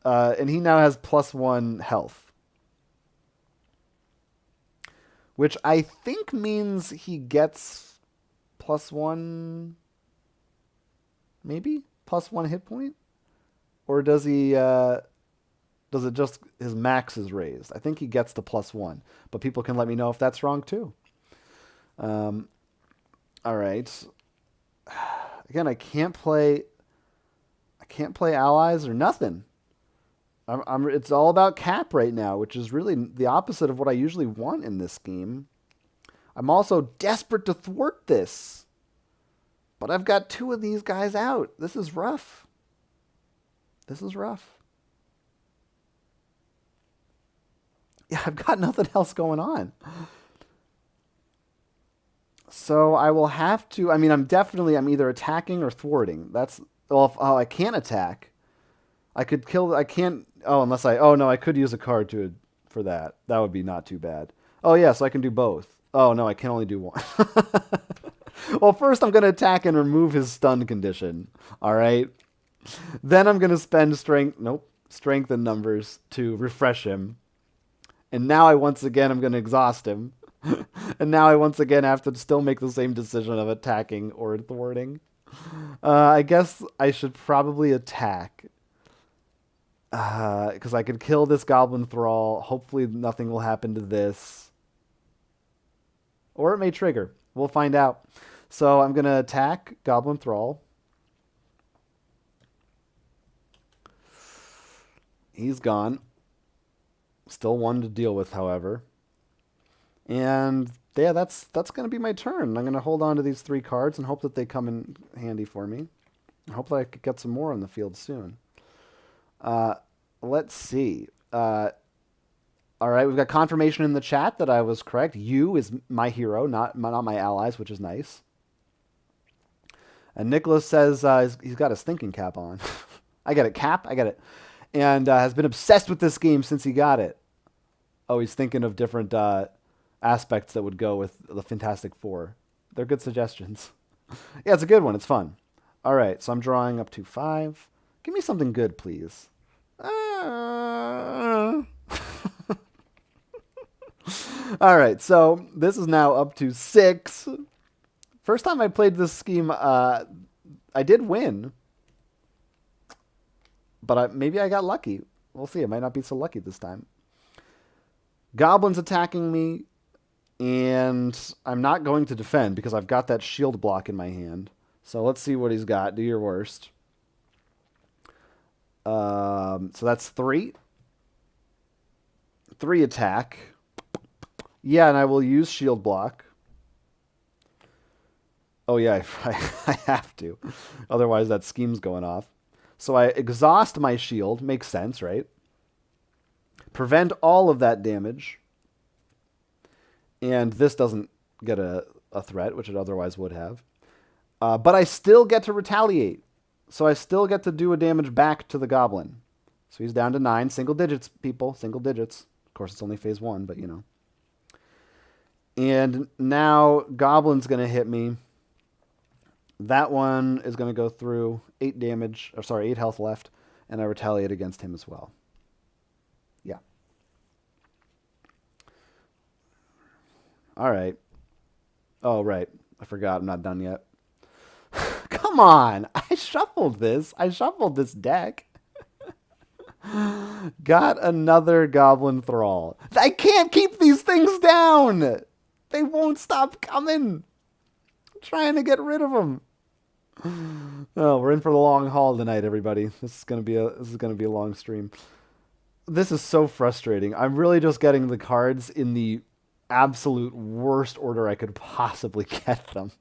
And he now has +1 health. Which I think means he gets +1... Maybe? +1 hit point? Or does he... Does it just, his max is raised? I think he gets the +1, but people can let me know if that's wrong too. All right. Again, I can't play allies or nothing. It's all about Cap right now, which is really the opposite of what I usually want in this game. I'm also desperate to thwart this, but I've got 2 of these guys out. This is rough. Yeah, I've got nothing else going on. So I will have to... I mean, I'm either attacking or thwarting. That's... Well, I can't attack. I could kill... I can't... Oh, unless I... Oh, no, I could use a card for that. That would be not too bad. Oh, yeah, so I can do both. Oh, no, I can only do one. Well, first I'm going to attack and remove his stun condition. All right? Then I'm going to spend strength and numbers to refresh him. And now I'm going to exhaust him. And now I once again have to still make the same decision of attacking or thwarting. I guess I should probably attack. Because I could kill this Goblin Thrall. Hopefully nothing will happen to this. Or it may trigger. We'll find out. So I'm going to attack Goblin Thrall. He's gone. Still one to deal with, however. And yeah, that's going to be my turn. I'm going to hold on to these 3 cards and hope that they come in handy for me. I hope that I could get some more on the field soon. Let's see. All right, we've got confirmation in the chat that I was correct. You is my hero, not my allies, which is nice. And Nicholas says he's got his thinking cap on. I get it, Cap. I get it. And has been obsessed with this game since he got it. Oh, he's thinking of different aspects that would go with the Fantastic Four. They're good suggestions. Yeah, it's a good one. It's fun. All right, so I'm drawing up to 5. Give me something good, please. All right, so this is now up to 6. First time I played this scheme, I did win. But maybe I got lucky. We'll see. I might not be so lucky this time. Goblin's attacking me, and I'm not going to defend because I've got that shield block in my hand. So let's see what he's got. Do your worst. So that's 3. 3 attack. Yeah, and I will use shield block. Oh, yeah, I have to. Otherwise, that scheme's going off. So I exhaust my shield. Makes sense, right? Prevent all of that damage. And this doesn't get a threat, which it otherwise would have. But I still get to retaliate. So I still get to do a damage back to the goblin. So he's down to 9. Single digits, people. Single digits. Of course, it's only phase 1, but you know. And now Goblin's going to hit me. That one is going to go through 8 damage. Or sorry, 8 health left. And I retaliate against him as well. Yeah. All right. Oh, right. I forgot. I'm not done yet. Come on. I shuffled this. I shuffled this deck. Got another Goblin Thrall. I can't keep these things down. They won't stop coming. I'm trying to get rid of them. Oh, we're in for the long haul tonight, everybody. This is gonna be a long stream. This is so frustrating. I'm really just getting the cards in the absolute worst order I could possibly get them.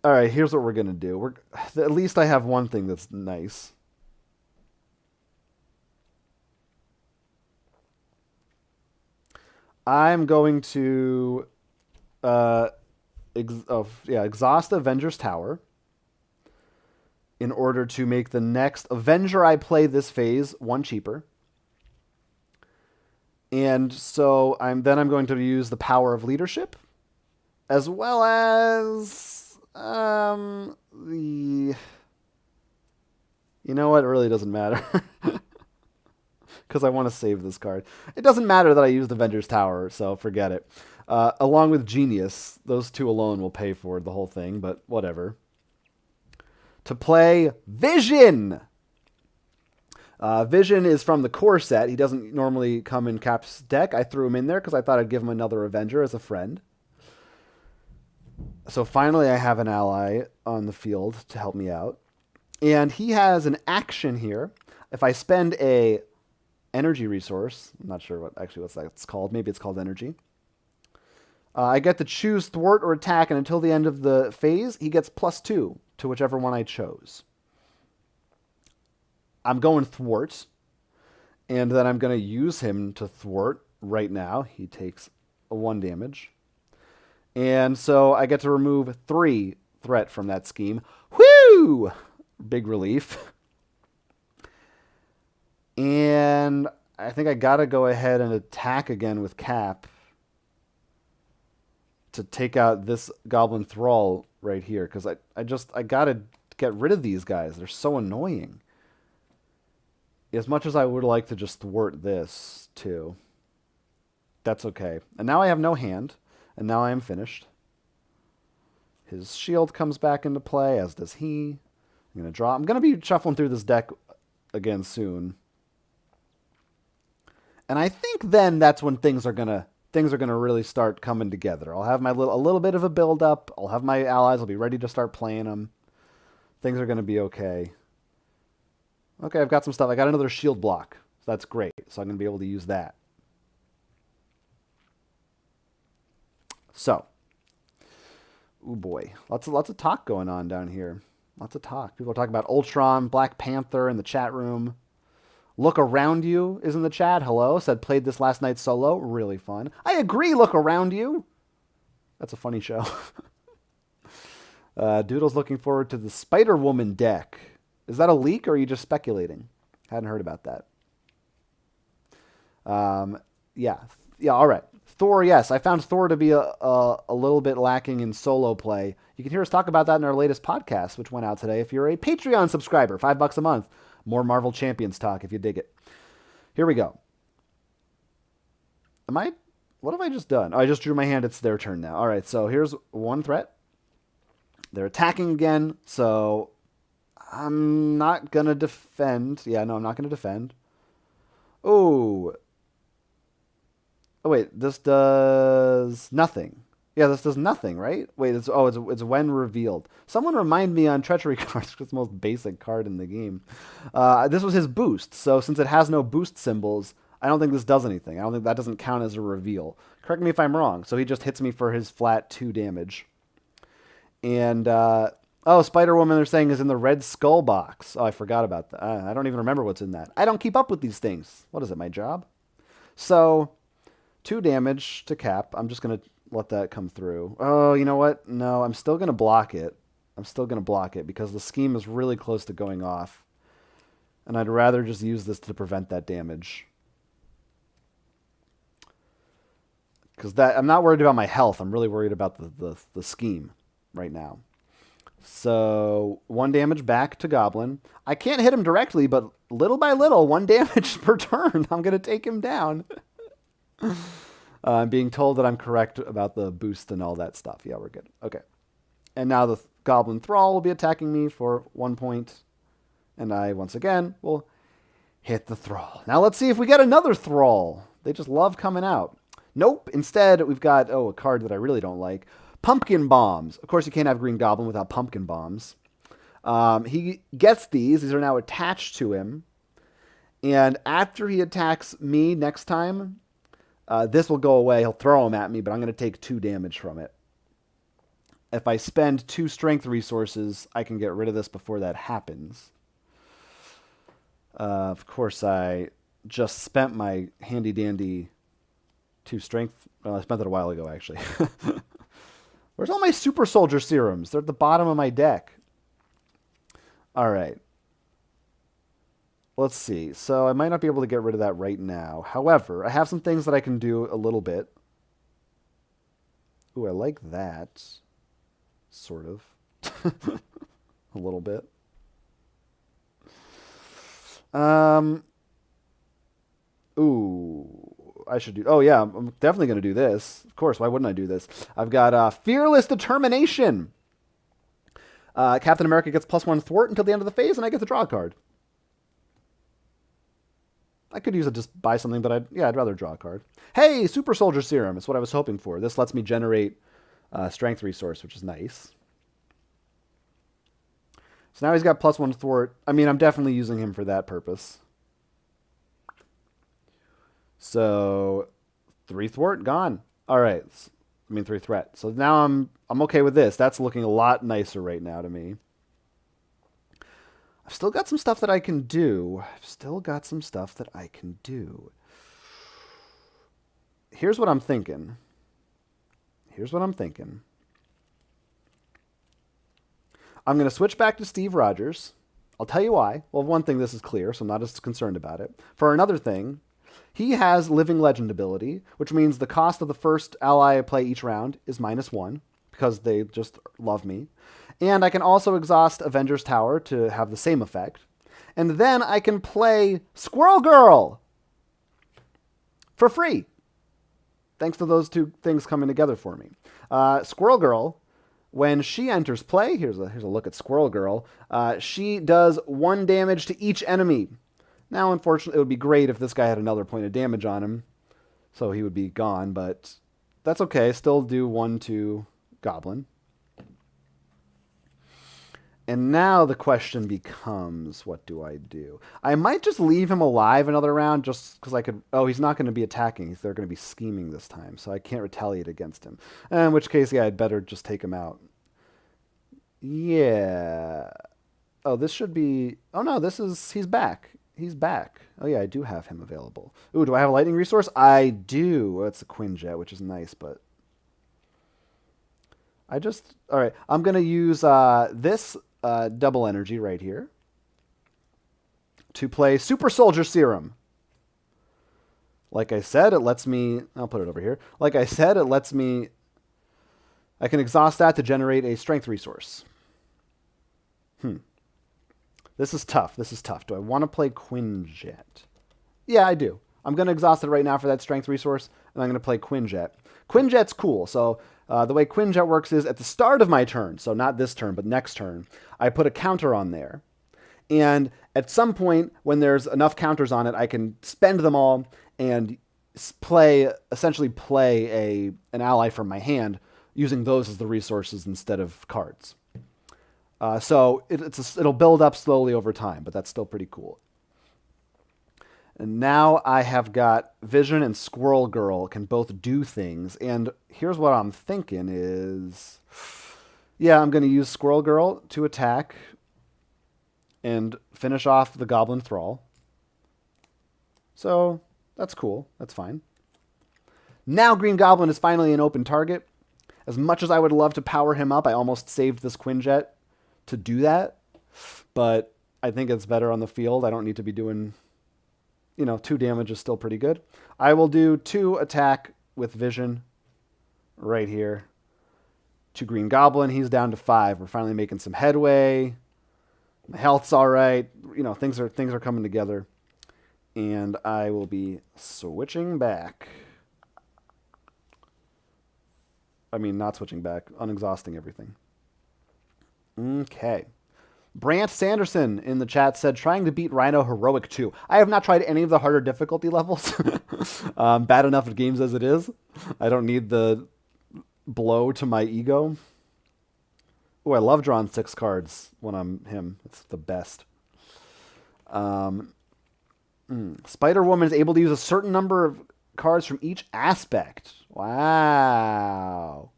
All right, here's what we're gonna do. At least I have one thing that's nice. I'm going to exhaust Avenger's Tower in order to make the next Avenger I play this phase 1 cheaper. And so I'm going to use the Power of Leadership, as well as you know what? It really doesn't matter. Because I want to save this card. It doesn't matter that I used Avenger's Tower, so forget it. Along with Genius, those 2 alone will pay for the whole thing, but whatever. To play Vision! Vision is from the core set. He doesn't normally come in Cap's deck. I threw him in there because I thought I'd give him another Avenger as a friend. So finally I have an ally on the field to help me out. And he has an action here. If I spend a energy resource, I'm not sure what's that's called. Maybe it's called energy. I get to choose thwart or attack, and until the end of the phase, he gets +2 to whichever one I chose. I'm going thwart, and then I'm going to use him to thwart right now. He takes 1 damage. And so I get to remove 3 threat from that scheme. Whoo! Big relief. And I think I got to go ahead and attack again with Cap to take out this Goblin Thrall right here, because I got to get rid of these guys. They're so annoying. As much as I would like to just thwart this, too. That's okay. And now I have no hand, and now I am finished. His shield comes back into play, as does he. I'm going to draw. I'm going to be shuffling through this deck again soon. And I think then that's when things are gonna really start coming together. I'll have a little bit of a build up. I'll have my allies. I'll be ready to start playing them. Things are going to be okay. Okay, I've got some stuff. I got another shield block. So that's great. So I'm going to be able to use that. So, oh boy, lots of talk going on down here. Lots of talk. People are talking about Ultron, Black Panther in the chat room. Look Around You is in the chat. Hello. Said played this last night solo. Really fun. I agree, Look Around You. That's a funny show. Doodle's looking forward to the Spider-Woman deck. Is that a leak or are you just speculating? Hadn't heard about that. Yeah, all right. Thor, yes. I found Thor to be a little bit lacking in solo play. You can hear us talk about that in our latest podcast, which went out today. If you're a Patreon subscriber, $5 a month. More Marvel Champions talk if you dig it. Here we go. What have I just done? Oh, I just drew my hand. It's their turn now. All right, so here's one threat. They're attacking again, so I'm not going to defend. Yeah, no, I'm not going to defend. Oh, wait, this does nothing. Yeah, this does nothing, right? Wait, it's when revealed. Someone remind me on treachery cards. It's the most basic card in the game. This was his boost. So since it has no boost symbols, I don't think this does anything. I don't think that doesn't count as a reveal. Correct me if I'm wrong. So he just hits me for his flat 2 damage. And Spider-Woman, they're saying, is in the Red Skull box. Oh, I forgot about that. I don't even remember what's in that. I don't keep up with these things. What is it, my job? So 2 damage to Cap. I'm just going to let that come through. Oh, you know what? No, I'm still going to block it. I'm still going to block it because the scheme is really close to going off. And I'd rather just use this to prevent that damage. Because I'm not worried about my health. I'm really worried about the scheme right now. So 1 damage back to Goblin. I can't hit him directly, but little by little, 1 damage per turn. I'm going to take him down. I'm being told that I'm correct about the boost and all that stuff. Yeah, we're good. Okay. And now the Goblin Thrall will be attacking me for 1 point. And I, once again, will hit the Thrall. Now let's see if we get another Thrall. They just love coming out. Nope. Instead, we've got, a card that I really don't like. Pumpkin Bombs. Of course, you can't have Green Goblin without Pumpkin Bombs. He gets these. These are now attached to him. And after he attacks me next time, this will go away. He'll throw them at me, but I'm going to take 2 damage from it. If I spend 2 strength resources, I can get rid of this before that happens. Of course, I just spent my handy-dandy 2 strength. Well, I spent that a while ago, actually. Where's all my super soldier serums? They're at the bottom of my deck. All right. Let's see. So I might not be able to get rid of that right now. However, I have some things that I can do a little bit. Ooh, I like that. Sort of. A little bit. Ooh. I should do... Oh, yeah. I'm definitely going to do this. Of course. Why wouldn't I do this? I've got Fearless Determination. Captain America gets +1 thwart until the end of the phase, and I get to draw a card. I could use it just buy something, but I'd rather draw a card. Hey, Super Soldier Serum. It's what I was hoping for. This lets me generate strength resource, which is nice. So now he's got +1 thwart. I mean, I'm definitely using him for that purpose. So 3 thwart gone. All right. 3 threat. So now I'm okay with this. That's looking a lot nicer right now to me. I've still got some stuff that I can do. Here's what I'm thinking. I'm going to switch back to Steve Rogers. I'll tell you why. Well, one thing, this is clear, so I'm not as concerned about it. For another thing, he has Living Legend ability, which means the cost of the first ally I play each round is -1, because they just love me. And I can also exhaust Avengers Tower to have the same effect. And then I can play Squirrel Girl for free. Thanks to those 2 things coming together for me. Squirrel Girl, when she enters play, here's a look at Squirrel Girl, she does 1 damage to each enemy. Now, unfortunately, it would be great if this guy had another point of damage on him, so he would be gone, but that's okay. Still do 1 to Goblin. And now the question becomes, what do I do? I might just leave him alive another round just because I could... Oh, he's not going to be attacking. They're going to be scheming this time, so I can't retaliate against him. In which case, yeah, I'd better just take him out. Yeah. Oh, this should be... Oh, no, this is... He's back. He's back. Oh, yeah, I do have him available. Ooh, do I have a lightning resource? I do. Well, it's a Quinjet, which is nice, but... All right, I'm going to use this double energy right here to play Super Soldier Serum. Like I said, it lets me... I'll put it over here. Like I said, it lets me... I can exhaust that to generate a strength resource. This is tough. This is tough. Do I want to play Quinjet? Yeah, I do. I'm going to exhaust it right now for that strength resource, and I'm going to play Quinjet. Quinjet's cool. So the way Quinjet works is at the start of my turn, so not this turn, but next turn, I put a counter on there. And at some point, when there's enough counters on it, I can spend them all and essentially play an ally from my hand, using those as the resources instead of cards. So it'll build up slowly over time, but that's still pretty cool. And now I have got Vision and Squirrel Girl can both do things. And here's what I'm thinking is... Yeah, I'm going to use Squirrel Girl to attack and finish off the Goblin Thrall. So that's cool. That's fine. Now Green Goblin is finally an open target. As much as I would love to power him up, I almost saved this Quinjet to do that, but I think it's better on the field. I don't need to be doing, 2 damage is still pretty good. I will do 2 attack with Vision right here to Green Goblin. He's down to 5. We're finally making some headway. My health's all right. Things are coming together, and I will be switching back. I mean, not switching back, unexhausting everything. Okay. Brant Sanderson in the chat said, trying to beat Rhino Heroic 2. I have not tried any of the harder difficulty levels. Bad enough at games as it is. I don't need the blow to my ego. Oh, I love drawing 6 cards when I'm him. It's the best. Spider-Woman is able to use a certain number of cards from each aspect. Wow.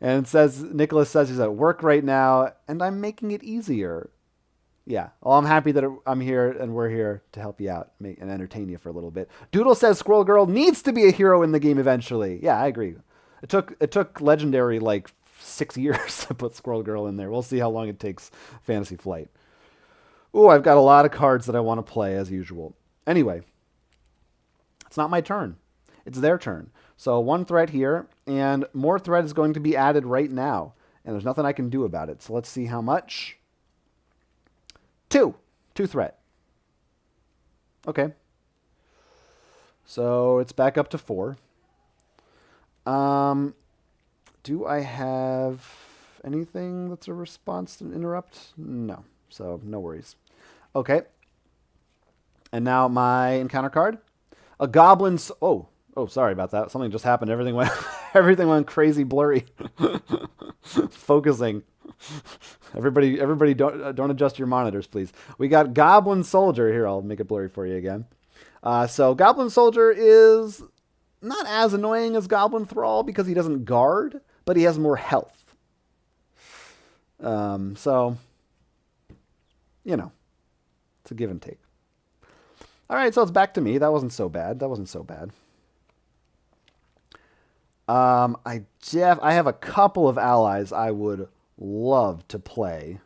And Nicholas says he's at work right now, and I'm making it easier. Yeah. Well, I'm happy that I'm here and we're here to help you out and entertain you for a little bit. Doodle says Squirrel Girl needs to be a hero in the game eventually. Yeah, I agree. It took Legendary like 6 years to put Squirrel Girl in there. We'll see how long it takes Fantasy Flight. Ooh, I've got a lot of cards that I want to play as usual. Anyway, it's not my turn. It's their turn. So 1 threat here, and more threat is going to be added right now. And there's nothing I can do about it. So let's see how much. 2. 2 threat. Okay. So it's back up to 4. Do I have anything that's a response to interrupt? No. So no worries. Okay. And now my encounter card. A Goblin's... Oh, sorry about that. Something just happened. Everything went crazy blurry. Focusing. Everybody don't adjust your monitors, please. We got Goblin Soldier. Here, I'll make it blurry for you again. So Goblin Soldier is not as annoying as Goblin Thrall because he doesn't guard, but he has more health. So, it's a give and take. All right, so it's back to me. That wasn't so bad. I have a couple of allies I would love to play.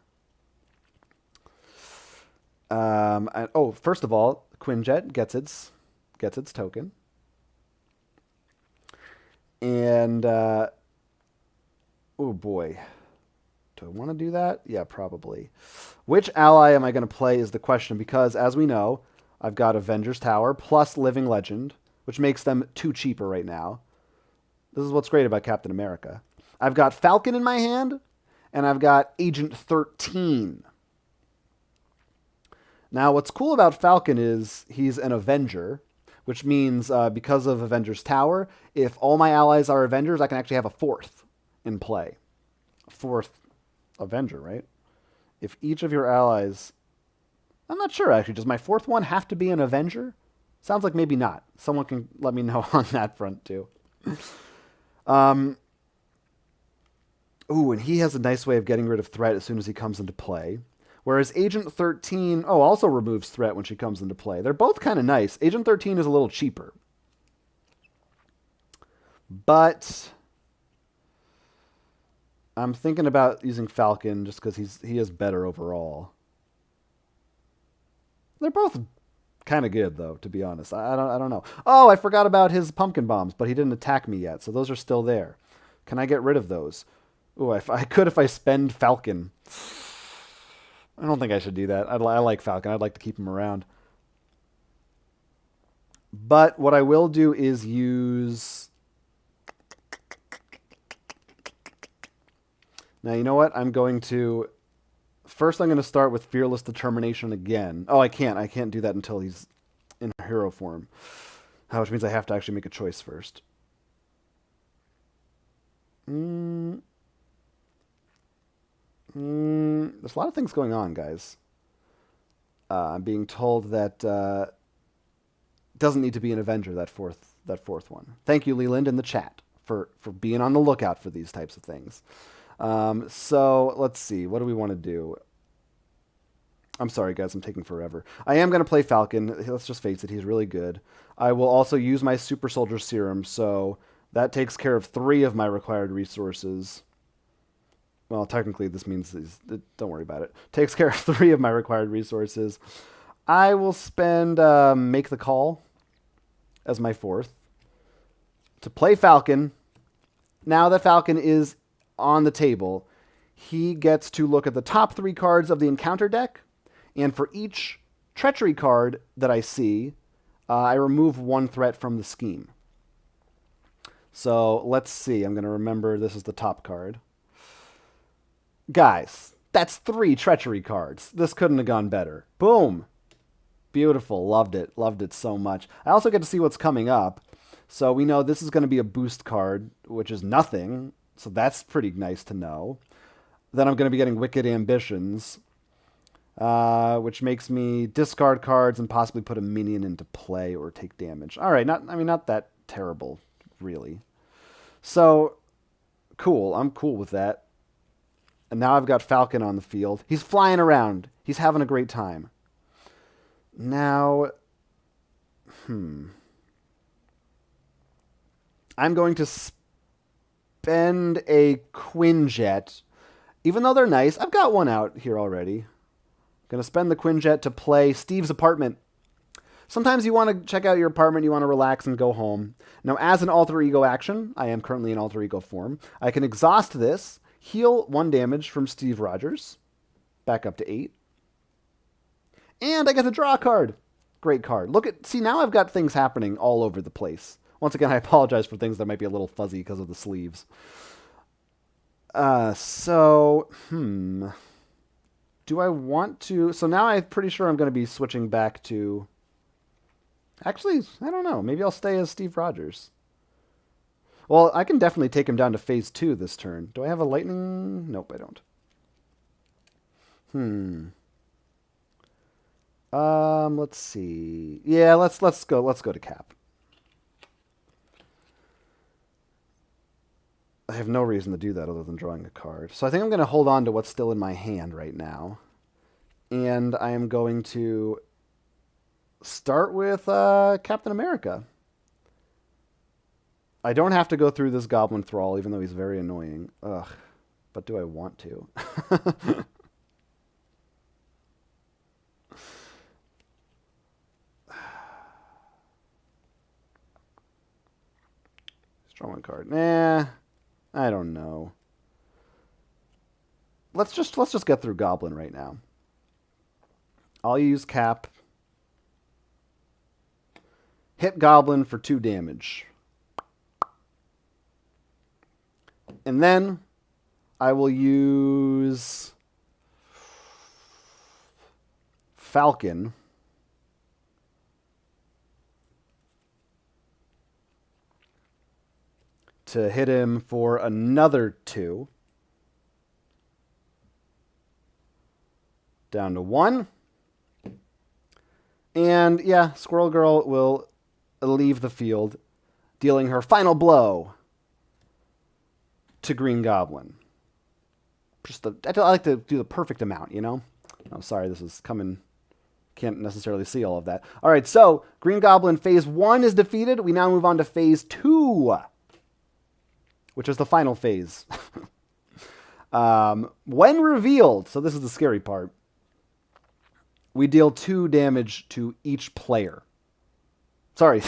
First of all, Quinjet gets its token. And oh boy. Do I want to do that? Yeah, probably. Which ally am I going to play is the question, because as we know, I've got Avengers Tower plus Living Legend, which makes them 2 cheaper right now. This is what's great about Captain America. I've got Falcon in my hand, and I've got Agent 13. Now, what's cool about Falcon is he's an Avenger, which means because of Avengers Tower, if all my allies are Avengers, I can actually have a 4th in play. 4th Avenger, right? If each of your allies... I'm not sure, actually. Does my fourth one have to be an Avenger? Sounds like maybe not. Someone can let me know on that front, too. Um, ooh, and he has a nice way of getting rid of threat as soon as he comes into play. Whereas Agent 13, also removes threat when she comes into play. They're both kind of nice. Agent 13 is a little cheaper. But I'm thinking about using Falcon just because he is better overall. They're both kind of good, though, to be honest. I don't know. Oh, I forgot about his pumpkin bombs, but he didn't attack me yet, so those are still there. Can I get rid of those? Ooh, I could if I spend Falcon. I don't think I should do that. I like Falcon. I'd like to keep him around. But what I will do is use... Now, you know what? I'm going to... First, I'm going to start with Fearless Determination again. Oh, I can't. I can't do that until he's in hero form. Which means I have to actually make a choice first. There's a lot of things going on, guys. I'm being told that doesn't need to be an Avenger, that fourth one. Thank you, Leland, in the chat for being on the lookout for these types of things. So let's see. What do we want to do? I'm sorry, guys. I'm taking forever. I am going to play Falcon. Let's just face it. He's really good. I will also use my Super Soldier Serum, so that takes care of 3 of my required resources. Well, technically, this means... don't worry about it. Takes care of 3 of my required resources. I will spend Make the Call as my 4th to play Falcon. Now that Falcon is on the table, he gets to look at the top 3 cards of the encounter deck, and for each treachery card that I see, I remove 1 threat from the scheme. So let's see. I'm going to remember this is the top card. Guys, that's 3 treachery cards. This couldn't have gone better. Boom. Beautiful. Loved it. Loved it so much. I also get to see what's coming up. So we know this is going to be a boost card, which is nothing. So that's pretty nice to know. Then I'm going to be getting Wicked Ambitions, which makes me discard cards and possibly put a minion into play or take damage. All right, not that terrible, really. So, cool. I'm cool with that. And now I've got Falcon on the field. He's flying around. He's having a great time. Now, I'm going to spend a Quinjet. Even though they're nice, I've got one out here already. Going to spend the Quinjet to play Steve's Apartment. Sometimes you want to check out your apartment, you want to relax and go home. Now, as an alter ego action, I am currently in alter ego form, I can exhaust this, heal 1 damage from Steve Rogers, back up to 8. And I get to draw a card. Great card. See, now I've got things happening all over the place. Once again, I apologize for things that might be a little fuzzy because of the sleeves. Do I want to... So now I'm pretty sure I'm going to be switching back to... Actually, I don't know. Maybe I'll stay as Steve Rogers. Well, I can definitely take him down to phase 2 this turn. Do I have a lightning? Nope, I don't. Let's see. Yeah, let's go to Cap. I have no reason to do that other than drawing a card. So I think I'm going to hold on to what's still in my hand right now. And I am going to start with Captain America. I don't have to go through this Goblin Thrall, even though he's very annoying. Ugh. But do I want to? Draw 1 card. Nah. I don't know. Let's just get through Goblin right now. I'll use Cap. Hit Goblin for 2 damage. And then I will use Falcon to hit him for another 2. down to 1. And yeah, Squirrel Girl will leave the field, dealing her final blow to Green Goblin. I like to do the perfect amount, you know? Oh, sorry, this is coming. Can't necessarily see all of that. All right, so Green Goblin phase 1 is defeated. We now move on to phase 2, which is the final phase. When revealed, so this is the scary part, we deal 2 damage to each player. Sorry,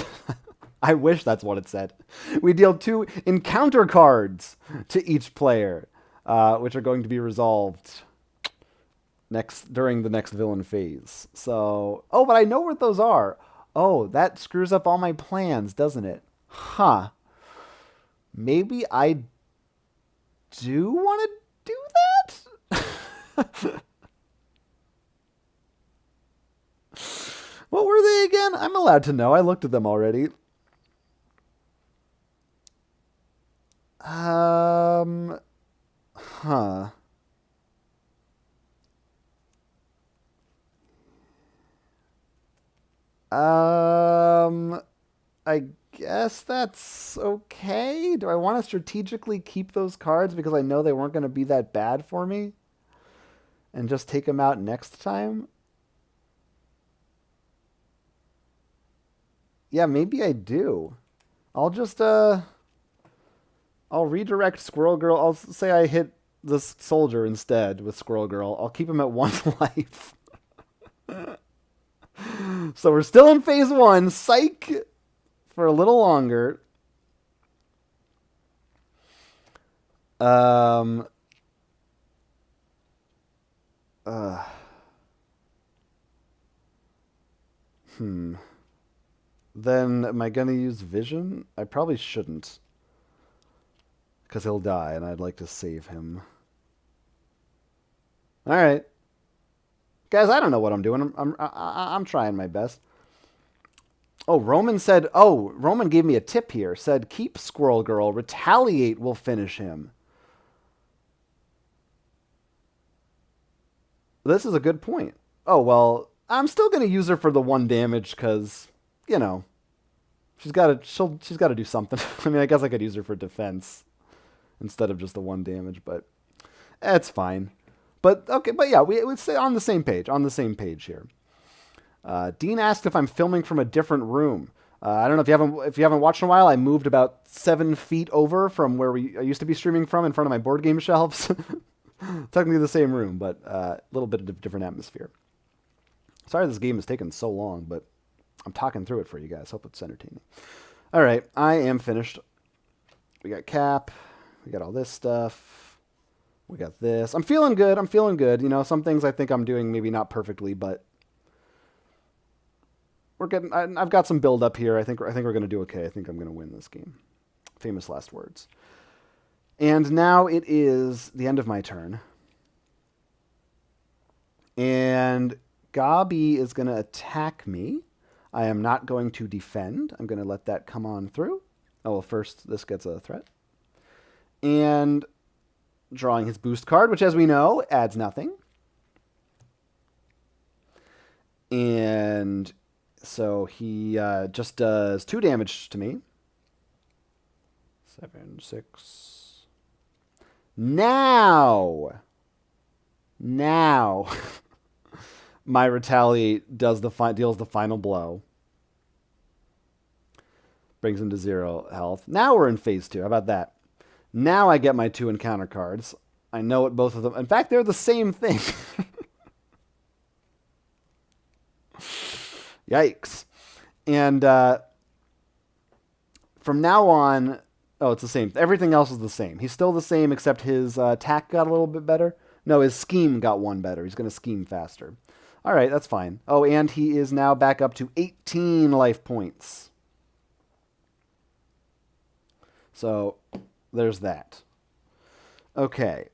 I wish that's what it said. We deal 2 encounter cards to each player, which are going to be resolved during the next villain phase. So, oh, but I know what those are. Oh, that screws up all my plans, doesn't it? Huh. Maybe I do want to do that? What were they again? I'm allowed to know. I looked at them already. Huh. I guess that's okay. Do I want to strategically keep those cards because I know they weren't going to be that bad for me? And just take them out next time? Yeah, maybe I do. I'll just, I'll redirect Squirrel Girl. I'll say I hit this soldier instead with Squirrel Girl. I'll keep him at 1 life. So we're still in phase 1. Psych! For a little longer. Then am I going to use vision? I probably shouldn't. Because he'll die, and I'd like to save him. Alright. Guys, I don't know what I'm doing. I'm trying my best. Oh, Roman gave me a tip here. Said, keep Squirrel Girl. Retaliate will finish him. This is a good point. Oh, well, I'm still going to use her for the 1 damage because, you know, she's got to do something. I mean, I guess I could use her for defense instead of just the 1 damage, but it's fine. But okay, but yeah, we would stay on the same page. On the same page here. Dean asked if I'm filming from a different room. I don't know if you haven't watched in a while. I moved about 7 feet over from where I used to be streaming from, in front of my board game shelves. Technically the same room, but a little bit of a different atmosphere. Sorry this game has taken so long, but I'm talking through it for you guys. Hope it's entertaining. All right, I am finished. We got Cap. We got all this stuff. We got this. I'm feeling good. You know, some things I think I'm doing maybe not perfectly, but I've got some build up here. I think we're going to do okay. I think I'm going to win this game. Famous last words. And now it is the end of my turn. And Gobby is going to attack me. I am not going to defend. I'm going to let that come on through. Oh, well, first this gets a threat. And drawing his boost card, which as we know, adds nothing. And so he just does 2 damage to me. 7, 6. Now, my retaliate deals the final blow. Brings him to 0 health. Now we're in phase 2. How about that? Now I get my 2 encounter cards. I know what both of them... In fact, they're the same thing. Yikes. And from now on... Oh, it's the same. Everything else is the same. He's still the same, except his attack got a little bit better. No, his scheme got 1 better. He's going to scheme faster. All right, that's fine. Oh, and he is now back up to 18 life points. So, there's that. Okay.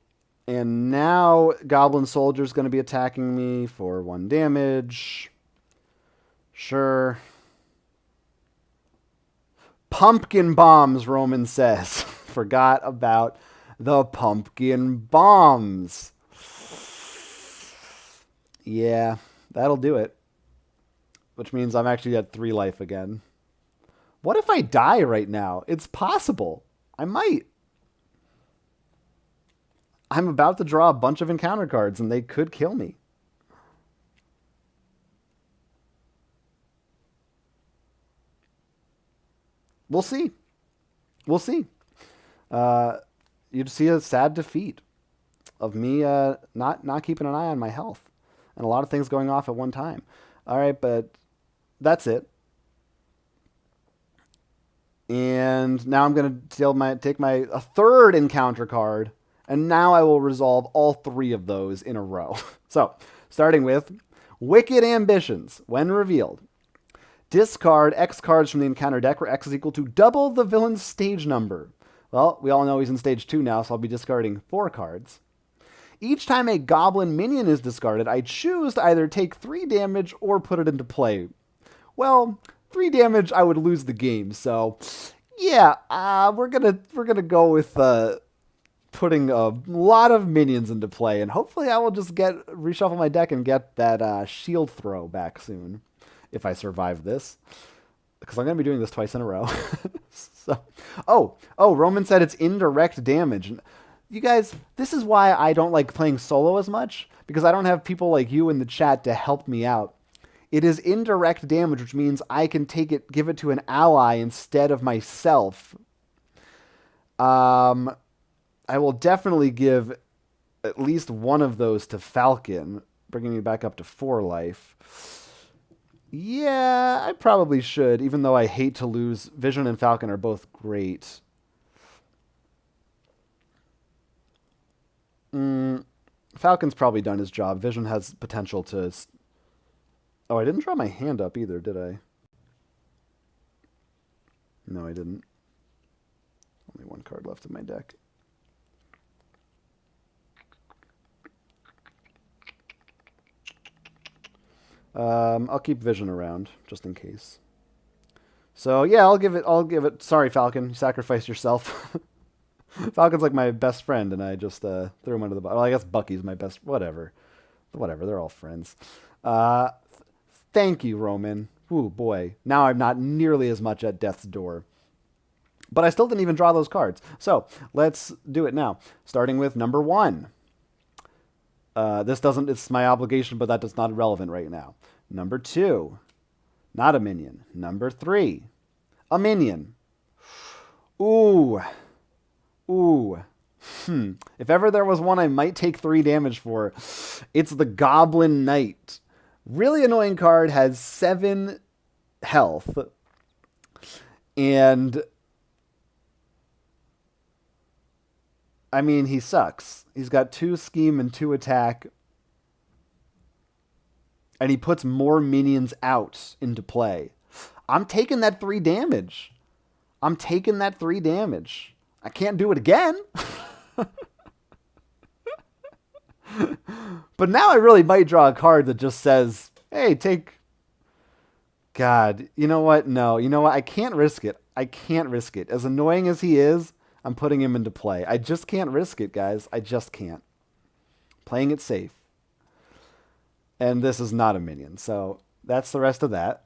And now Goblin Soldier's going to be attacking me for 1 damage. Sure. Pumpkin bombs, Roman says. Forgot about the pumpkin bombs. Yeah, that'll do it. Which means I'm actually at 3 life again. What if I die right now? It's possible. I might. I'm about to draw a bunch of encounter cards, and they could kill me. We'll see. We'll see. Uh, you'd see a sad defeat of me not keeping an eye on my health, and a lot of things going off at one time. All right, but that's it. And now I'm going to take my a third encounter card, and now I will resolve all 3 of those in a row. So, starting with Wicked Ambitions. When revealed, discard X cards from the encounter deck where X is equal to double the villain's stage number. Well, we all know he's in stage 2 now, so I'll be discarding 4 cards. Each time a goblin minion is discarded, I choose to either take 3 damage or put it into play. Well, 3 damage, I would lose the game. So, yeah, we're gonna go with putting a lot of minions into play, and hopefully, I will just reshuffle my deck and get that shield throw back soon, if I survive this, because I'm gonna be doing this twice in a row. So, Roman said it's indirect damage. You guys, this is why I don't like playing solo as much, because I don't have people like you in the chat to help me out. It is indirect damage, which means I can give it to an ally instead of myself. I will definitely give at least one of those to Falcon, bringing me back up to 4 life. Yeah, I probably should, even though I hate to lose. Vision and Falcon are both great. Falcon's probably done his job. Vision has potential to... Oh, I didn't draw my hand up either, did I? No, I didn't. Only 1 card left in my deck. I'll keep Vision around, just in case. So, yeah, I'll give it... Sorry, Falcon, you sacrificed yourself. Falcon's like my best friend, and I just threw him under the bus. Well, I guess Bucky's my best... Whatever, they're all friends. Thank you, Roman. Ooh, boy. Now I'm not nearly as much at death's door. But I still didn't even draw those cards. So, let's do it now. Starting with number 1. It's my obligation, but that is not relevant right now. Number 2. Not a minion. Number 3. A minion. Ooh. If ever there was one I might take 3 damage for, it's the Goblin Knight. Really annoying card, has 7 health. And I mean, he sucks. He's got 2 scheme and 2 attack. And he puts more minions out into play. I'm taking that 3 damage. I can't do it again. But now I really might draw a card that just says, hey, take... God, you know what? No, you know what? I can't risk it. As annoying as he is, I'm putting him into play. I just can't risk it, guys. I just can't. Playing it safe. And this is not a minion, so that's the rest of that.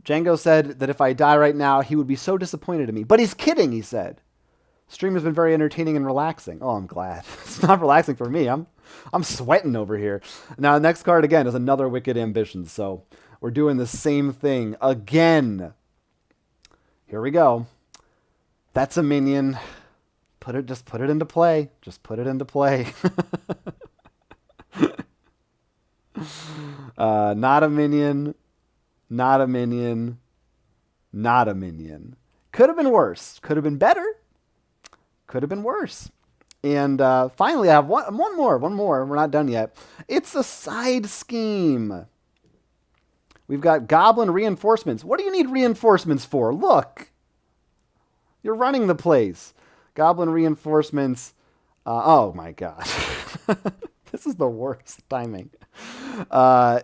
Django said that if I die right now, he would be so disappointed in me. But he's kidding, he said. Stream has been very entertaining and relaxing. Oh, I'm glad. It's not relaxing for me. I'm sweating over here. Now, the next card, again, is another Wicked Ambitions. So we're doing the same thing again. Here we go. That's a minion. Just put it into play. Not a minion. Not a minion. Could have been worse. Could have been better. Could have been worse. And finally, I have one more. We're not done yet. It's a side scheme. We've got Goblin reinforcements. What do you need reinforcements for? Look. You're running the place. Goblin reinforcements. Oh, my God. This is the worst timing. Oh,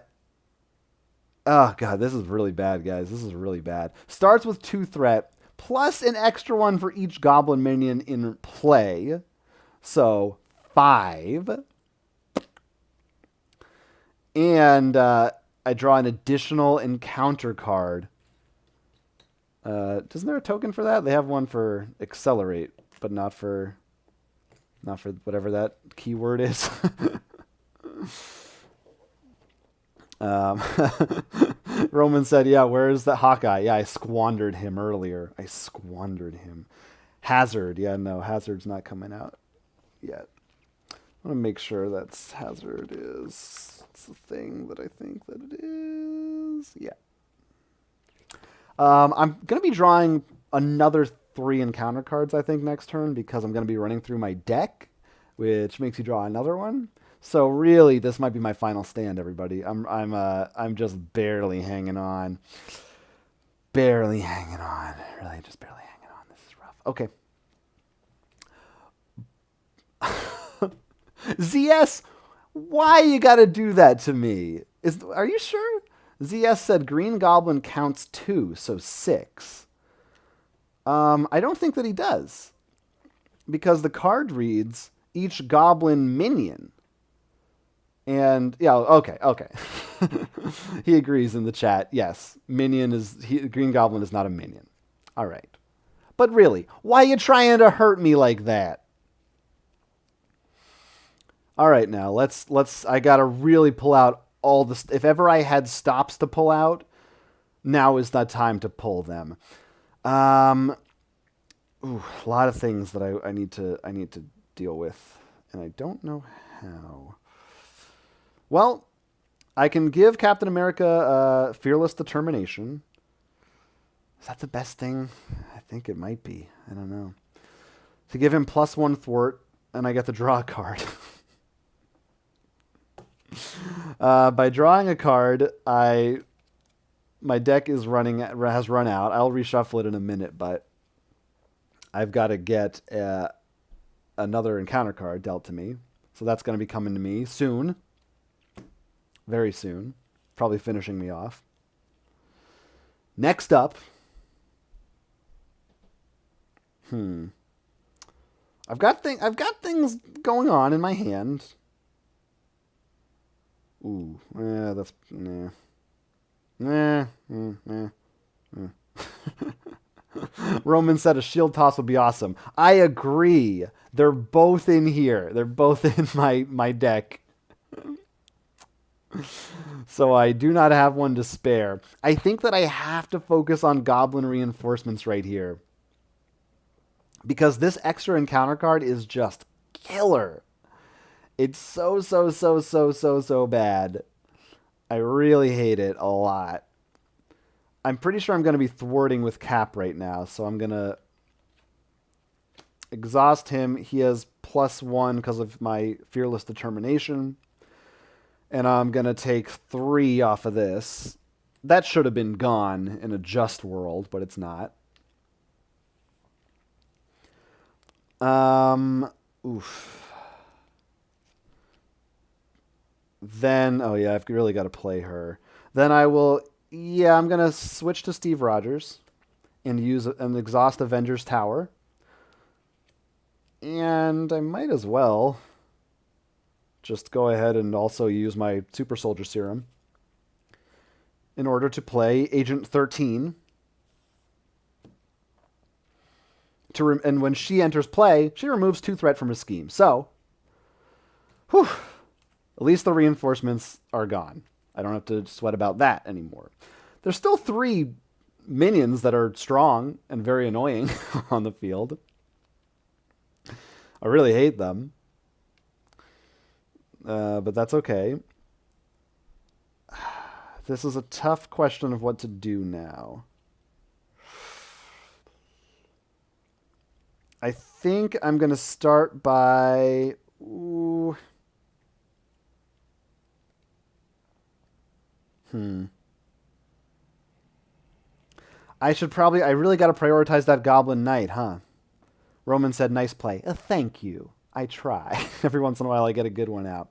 God, this is really bad, guys. This is really bad. Starts with 2 threat, plus an extra 1 for each Goblin minion in play. So, 5. And I draw an additional encounter card. Isn't there a token for that? They have one for accelerate, but not for whatever that keyword is. Roman said, yeah, where's the Hawkeye? Yeah, I squandered him earlier. I squandered him. Hazard. Yeah, no, Hazard's not coming out yet. I want to make sure that's Hazard is. It's the thing that I think that it is. Yeah. I'm going to be drawing another 3 encounter cards, I think, next turn because I'm going to be running through my deck, which makes you draw another one. So really, this might be my final stand, everybody. I'm just barely hanging on. Barely hanging on. Really, just barely hanging on. This is rough. Okay. ZS, why you gotta do that to me? Are you sure? ZS said Green Goblin counts 2, so 6. I don't think that he does. Because the card reads each goblin minion. And, yeah, okay. He agrees in the chat. Yes, Green Goblin is not a minion. All right. But really, why are you trying to hurt me like that? All right, now, I got to really pull out all the... If ever I had stops to pull out, now is the time to pull them. A lot of things that I need to deal with, and I don't know how. Well, I can give Captain America Fearless Determination. Is that the best thing? I think it might be. I don't know. To give him +1 thwart, and I get to draw a card. By drawing a card, my deck has run out. I'll reshuffle it in a minute, but I've got to get another encounter card dealt to me. So that's going to be coming to me soon. Very soon. Probably finishing me off. Next up. I've got things going on in my hand. Ooh, that's Roman said a shield toss would be awesome. I agree. They're both in here. They're both in my deck. So I do not have one to spare. I think that I have to focus on Goblin reinforcements right here. Because this extra encounter card is just killer. It's so bad. I really hate it a lot. I'm pretty sure I'm going to be thwarting with Cap right now, so I'm going to exhaust him. He has +1 because of my Fearless Determination. And I'm going to take 3 off of this. That should have been gone in a just world, but it's not. Oof. Then, oh yeah, I've really got to play her. Then I'm going to switch to Steve Rogers and use an exhaust Avengers Tower. And I might as well just go ahead and also use my Super Soldier Serum in order to play Agent 13. And when she enters play, she removes 2 threat from her scheme. So, at least the reinforcements are gone. I don't have to sweat about that anymore. There's still 3 minions that are strong and very annoying on the field. I really hate them. But that's okay. This is a tough question of what to do now. I think I'm going to start by... I really got to prioritize that Goblin Knight, huh? Roman said, nice play. Thank you. I try. Every once in a while I get a good one out.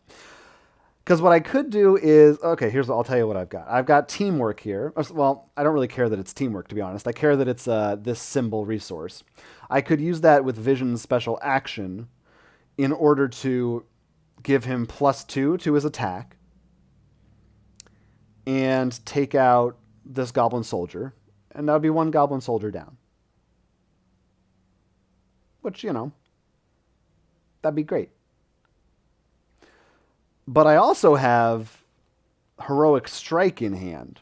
Because what I could do is... Okay, I'll tell you what I've got. I've got teamwork here. Well, I don't really care that it's teamwork, to be honest. I care that it's this symbol resource. I could use that with Vision's special action in order to give him +2 to his attack. and take out this goblin soldier. And that would be one goblin soldier down. Which, that'd be great. But I also have Heroic Strike in hand,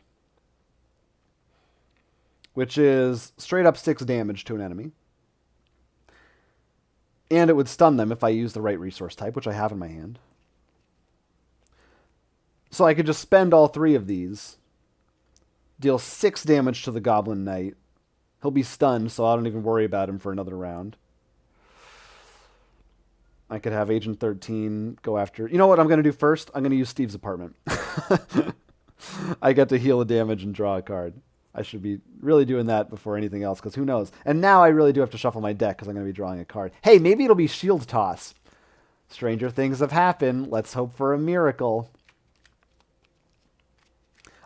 which is straight up 6 damage to an enemy. And it would stun them if I use the right resource type, which I have in my hand. So I could just spend all 3 of these, deal 6 damage to the Goblin Knight. He'll be stunned, so I don't even worry about him for another round. I could have Agent 13 go after... You know what I'm going to do first? I'm going to use Steve's apartment. I get to heal the damage and draw a card. I should be really doing that before anything else, because who knows? And now I really do have to shuffle my deck, because I'm going to be drawing a card. Hey, maybe it'll be Shield Toss. Stranger things have happened. Let's hope for a miracle.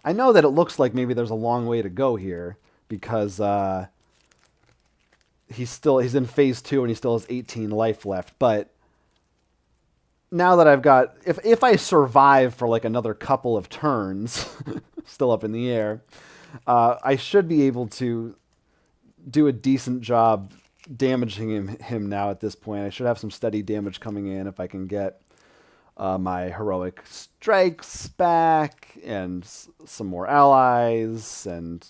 I know that it looks like maybe there's a long way to go here, because he's in phase 2 and he still has 18 life left, but now that I've got, if I survive for like another couple of turns, still up in the air, I should be able to do a decent job damaging him now at this point. I should have some steady damage coming in if I can get my Heroic Strikes back and some more allies, and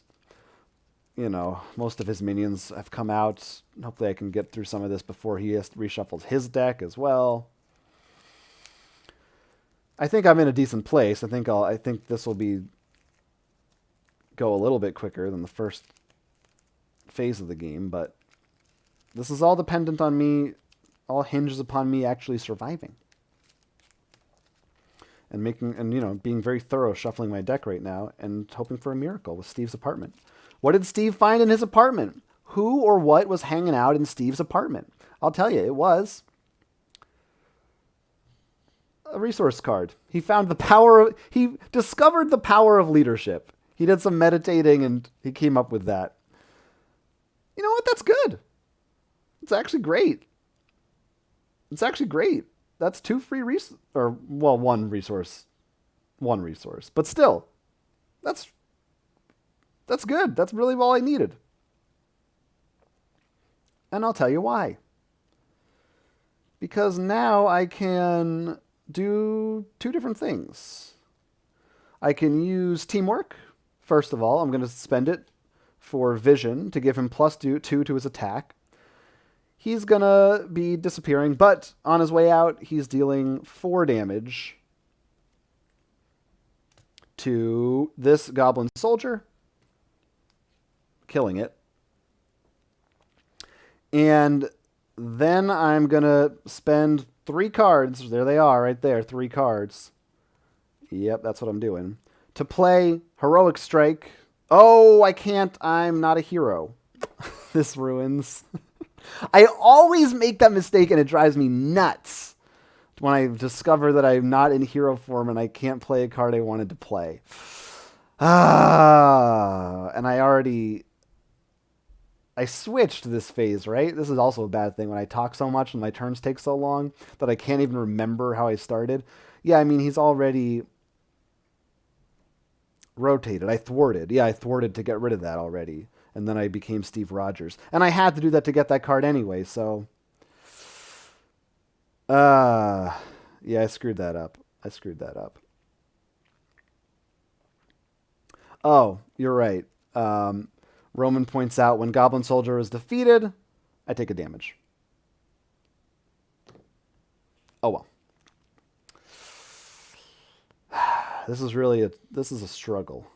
most of his minions have come out. Hopefully I can get through some of this before he reshuffles his deck as well. I think I'm in a decent place. I think this will go a little bit quicker than the first phase of the game, but this is all dependent on me, all hinges upon me actually surviving. And being very thorough shuffling my deck right now and hoping for a miracle with Steve's apartment. What did Steve find in his apartment? Who or what was hanging out in Steve's apartment? I'll tell you, it was a resource card. He discovered the power of leadership. He did some meditating and he came up with that. You know what? That's good. It's actually great. That's 2 free one resource. But still, that's good. That's really all I needed. And I'll tell you why. Because now I can do 2 different things. I can use Teamwork. First of all, I'm going to spend it for Vision to give him +2 to his attack. He's going to be disappearing, but on his way out, he's dealing 4 damage to this Goblin Soldier, killing it. And then I'm going to spend 3 cards. There they are right there, 3 cards. Yep, that's what I'm doing. To play Heroic Strike. Oh, I can't. I'm not a hero. This ruins. I always make that mistake and it drives me nuts when I discover that I'm not in hero form and I can't play a card I wanted to play. And I switched this phase, right? This is also a bad thing when I talk so much and my turns take so long that I can't even remember how I started. Yeah, I mean, he's already rotated. I thwarted. Yeah, I thwarted to get rid of that already. And then I became Steve Rogers. And I had to do that to get that card anyway, so... yeah, I screwed that up. Oh, you're right. Roman points out when Goblin Soldier is defeated, I take a damage. Oh well. This is a struggle.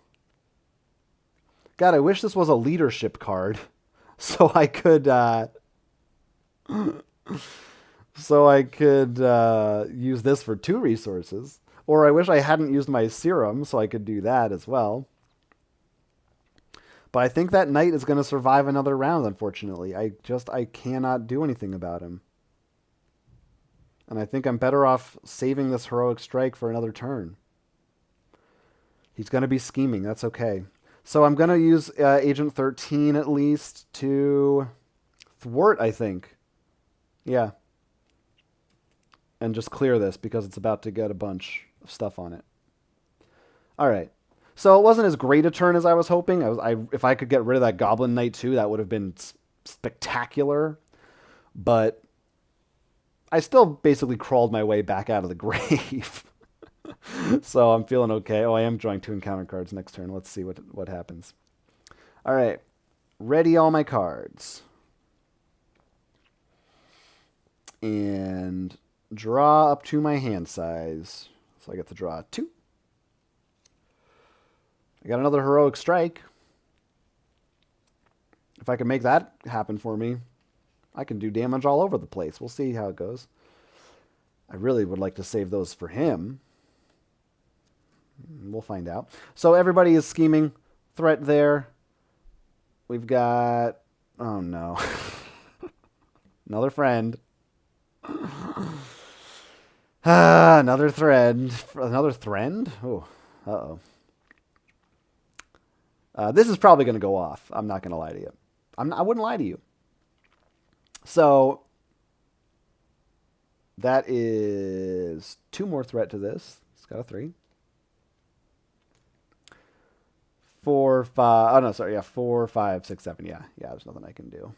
God, I wish this was a leadership card, so I could use this for 2 resources. Or I wish I hadn't used my serum, so I could do that as well. But I think that knight is going to survive another round, unfortunately. I cannot do anything about him. And I think I'm better off saving this Heroic Strike for another turn. He's going to be scheming. That's okay. So I'm going to use Agent 13 at least to thwart, I think. Yeah. And just clear this because it's about to get a bunch of stuff on it. All right. So it wasn't as great a turn as I was hoping. If I could get rid of that Goblin Knight too, that would have been spectacular. But I still basically crawled my way back out of the grave. So I'm feeling okay. Oh, I am drawing 2 encounter cards next turn. Let's see what happens. All right. Ready all my cards. And draw up to my hand size. So I get to draw 2. I got another Heroic Strike. If I can make that happen for me, I can do damage all over the place. We'll see how it goes. I really would like to save those for him. We'll find out. So everybody is scheming. Threat there. We've got... Oh, no. Another friend. Another thread. Another thread? Oh, uh-oh. This is probably going to go off. I'm not going to lie to you. I wouldn't lie to you. So that is 2 more threat to this. It's got a 3. 4, 5. Oh, no, sorry. Yeah, 4, 5, 6, 7. Yeah, there's nothing I can do.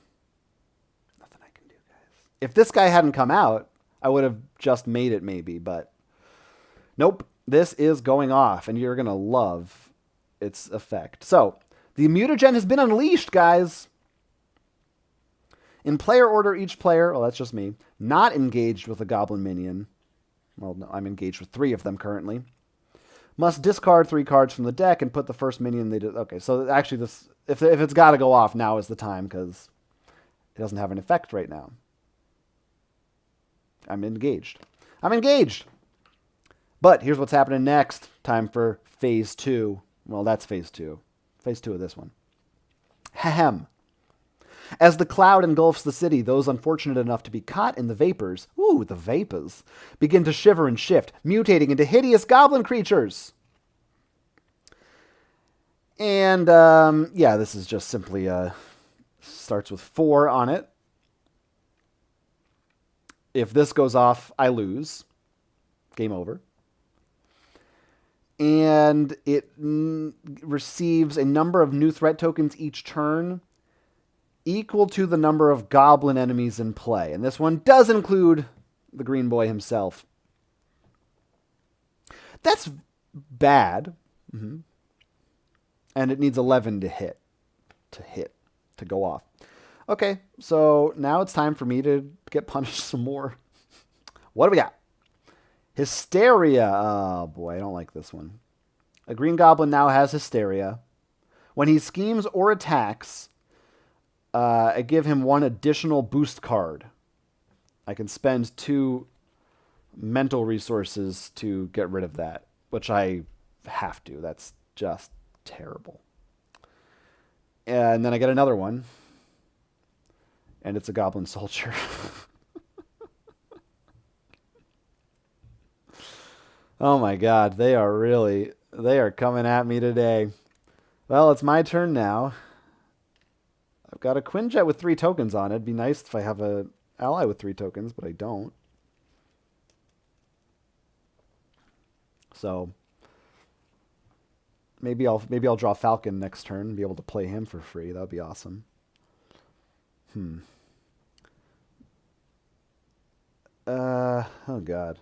Nothing I can do, guys. If this guy hadn't come out, I would have just made it maybe, but nope. This is going off, and you're going to love its effect. So, the mutagen has been unleashed, guys. In player order, each player, oh, that's just me, not engaged with a goblin minion. Well, no, I'm engaged with 3 of them currently. Must discard 3 cards from the deck and put the first minion they did. Okay, so actually this, if it's got to go off, now is the time because it doesn't have an effect right now. I'm engaged. I'm engaged. But here's what's happening next. Time for phase 2. Well, that's phase 2. Phase 2 of this one. Ahem. As the cloud engulfs the city, those unfortunate enough to be caught in the vapors, the vapors, begin to shiver and shift, mutating into hideous goblin creatures. And, yeah, this is just simply, starts with 4 on it. If this goes off, I lose. Game over. And it receives a number of new threat tokens each turn equal to the number of goblin enemies in play. And this one does include the green boy himself. That's bad. Mm-hmm. And it needs 11 to hit. To go off. Okay, so now it's time for me to get punished some more. What do we got? Hysteria. Oh, boy, I don't like this one. A green goblin now has Hysteria. When he schemes or attacks, I give him 1 additional boost card. I can spend 2 mental resources to get rid of that, which I have to. That's just terrible. And then I get another one, and it's a goblin soldier. Oh my god, they are coming at me today. Well, it's my turn now. I've got a Quinjet with 3 tokens on it. It'd be nice if I have an ally with 3 tokens, but I don't. So maybe I'll draw Falcon next turn and be able to play him for free. That would be awesome. Oh god.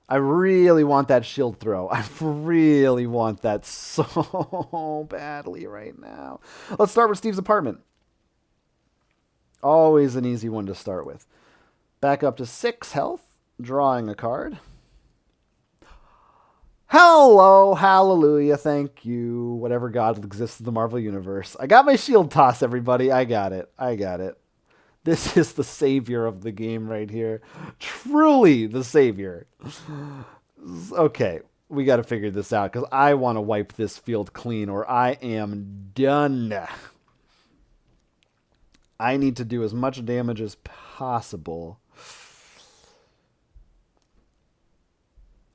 I really want that shield throw. I really want that so badly right now. Let's start with Steve's apartment. Always an easy one to start with. Back up to 6 health. Drawing a card. Hello, hallelujah, thank you. Whatever god exists in the Marvel Universe. I got my shield toss, everybody. I got it. This is the savior of the game right here. Truly the savior. Okay, we got to figure this out because I want to wipe this field clean or I am done. I need to do as much damage as possible.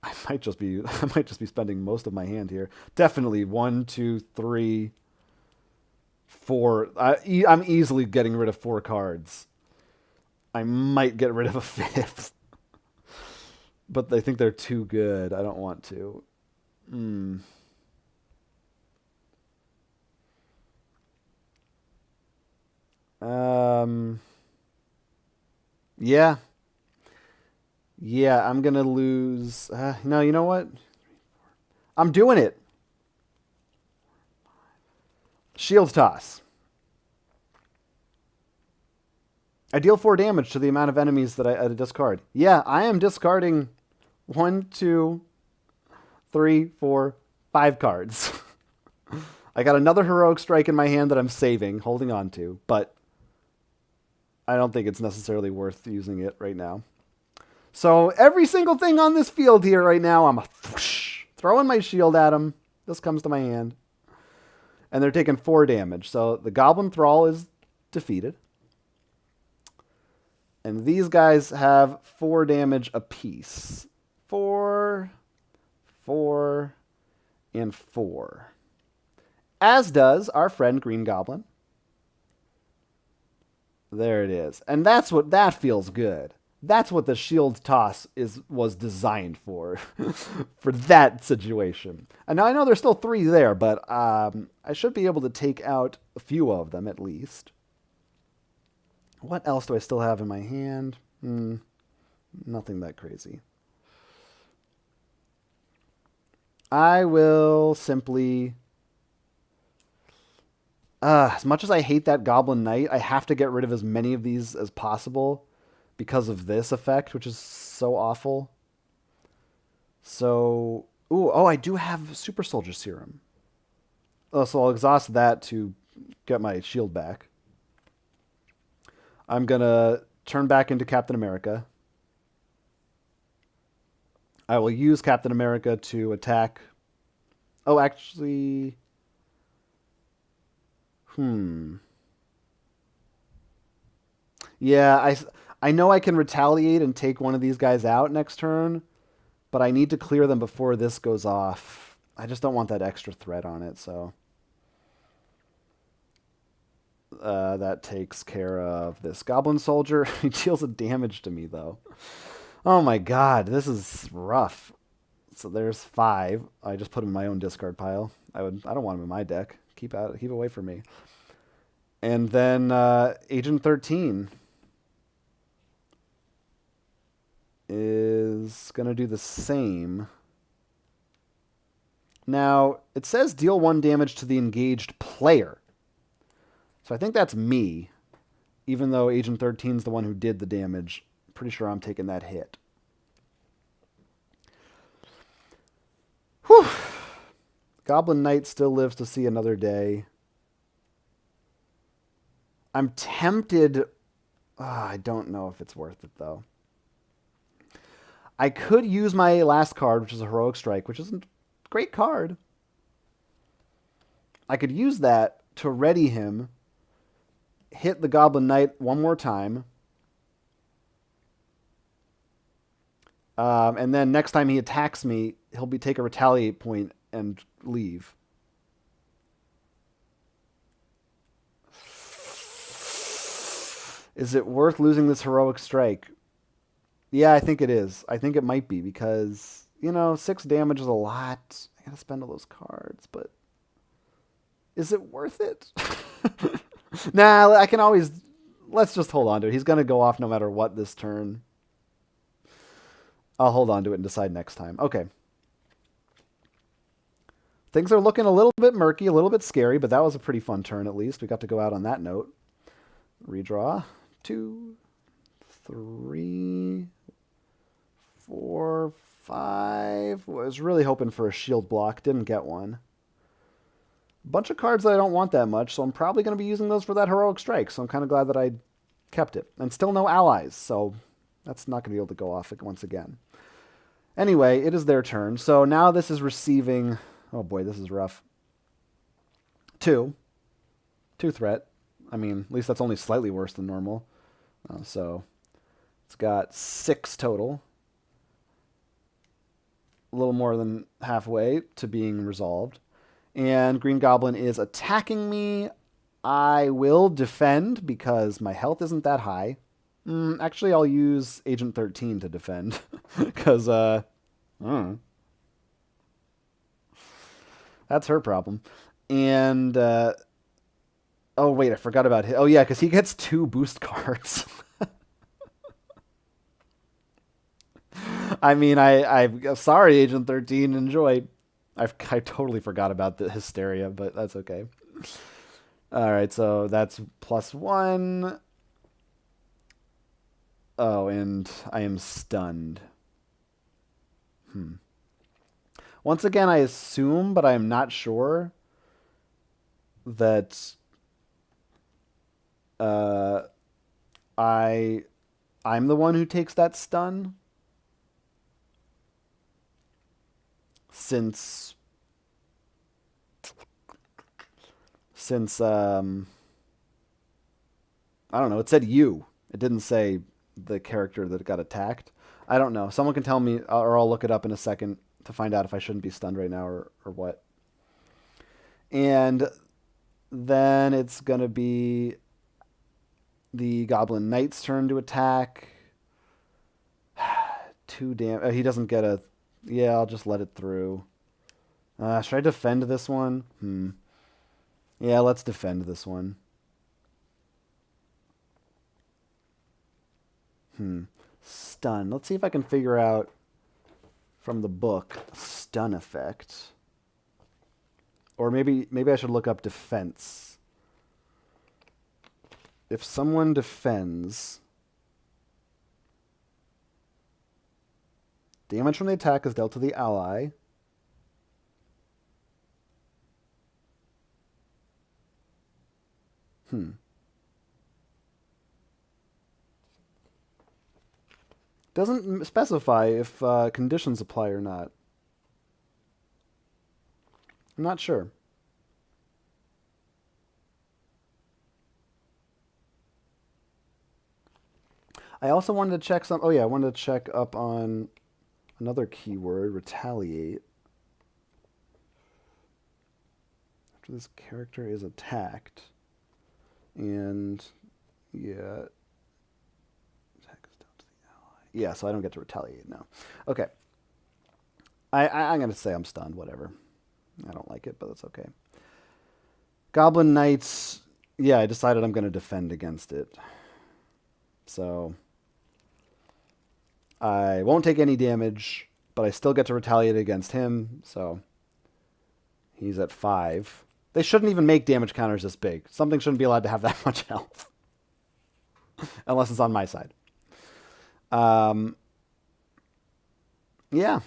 I might just be spending most of my hand here. Definitely 1, 2, 3, 4. I'm easily getting rid of 4 cards. I might get rid of a 5th. But I think they're too good. I don't want to. Yeah. Yeah, I'm gonna lose. No, you know what? I'm doing it. Shield toss. I deal 4 damage to the amount of enemies that I discard. Yeah, I am discarding 1, 2, 3, 4, 5 cards. I got another heroic strike in my hand that I'm saving, holding on to, but I don't think it's necessarily worth using it right now. So every single thing on this field here right now, I'm throwing my shield at them. This comes to my hand. And they're taking 4 damage. So the Goblin Thrall is defeated. And these guys have 4 damage apiece. 4, 4, and 4. As does our friend Green Goblin. There it is. And that feels good. That's what the shield toss was designed for, for that situation. And now I know there's still 3 there, but I should be able to take out a few of them at least. What else do I still have in my hand? Nothing that crazy. I will simply... as much as I hate that Goblin Knight, I have to get rid of as many of these as possible because of this effect, which is so awful. So, I do have Super Soldier Serum. Oh, so I'll exhaust that to get my shield back. I'm going to turn back into Captain America. I will use Captain America to attack. Oh, actually... Yeah, I know I can retaliate and take one of these guys out next turn, but I need to clear them before this goes off. I just don't want that extra threat on it, so... that takes care of this Goblin Soldier. He deals a damage to me, though. Oh my god, this is rough. So there's 5. I just put him in my own discard pile. I don't want him in my deck. Keep away from me. And then Agent 13 is going to do the same. Now, it says deal 1 damage to the engaged player. So I think that's me, even though Agent 13 is the one who did the damage. Pretty sure I'm taking that hit. Whew. Goblin Knight still lives to see another day. I'm tempted. I don't know if it's worth it, though. I could use my last card, which is a Heroic Strike, which isn't a great card. I could use that to ready him, hit the Goblin Knight one more time, and then next time he attacks me, he'll take a retaliate point and leave. Is it worth losing this Heroic Strike? Yeah, I think it is. I think it might be because, 6 damage is a lot. I gotta spend all those cards, but is it worth it? Nah, I can always... Let's just hold on to it. He's gonna go off no matter what this turn. I'll hold on to it and decide next time. Okay. Things are looking a little bit murky, a little bit scary, but that was a pretty fun turn at least. We got to go out on that note. Redraw. 2, 3, 4, 5. I was really hoping for a shield block. Didn't get one. A bunch of cards that I don't want that much, so I'm probably going to be using those for that Heroic Strike. So I'm kind of glad that I kept it. And still no allies, so that's not going to be able to go off once again. Anyway, it is their turn. So now this is receiving... Oh boy, this is rough. 2 threat. I mean, at least that's only slightly worse than normal. So it's got 6 total. A little more than halfway to being resolved. And Green Goblin is attacking me. I will defend because my health isn't that high. Actually, I'll use Agent 13 to defend. Because, that's her problem. And Oh, wait, I forgot about him. Oh, yeah, because he gets 2 boost cards. I mean, I'm sorry, Agent 13. Enjoy. I totally forgot about the hysteria, but that's okay. All right, so that's +1. Oh, and I am stunned. Once again, I assume, but I am not sure that uh, I I'm the one who takes that stun since since I don't know. It said you. It didn't say the character that got attacked. I don't know. Someone can tell me, or I'll look it up in a second to find out if I shouldn't be stunned right now or what. And then it's gonna be the Goblin Knight's turn to attack. Too damn. He doesn't get a. Yeah, I'll just let it through. Should I defend this one? Yeah, let's defend this one. Stun. Let's see if I can figure out from the book stun effect. Or maybe I should look up defense. If someone defends, damage from the attack is dealt to the ally. Doesn't specify if conditions apply or not. I'm not sure. I also wanted to check some. Oh yeah, I wanted to check up on another keyword, retaliate. After this character is attacked, and yeah, attack is dealt to the ally. Yeah, so I don't get to retaliate now. Okay, I'm gonna say I'm stunned. Whatever. I don't like it, but that's okay. Goblin Knights. Yeah, I decided I'm gonna defend against it. So I won't take any damage, but I still get to retaliate against him, so he's at 5. They shouldn't even make damage counters this big. Something shouldn't be allowed to have that much health. Unless it's on my side. Yeah.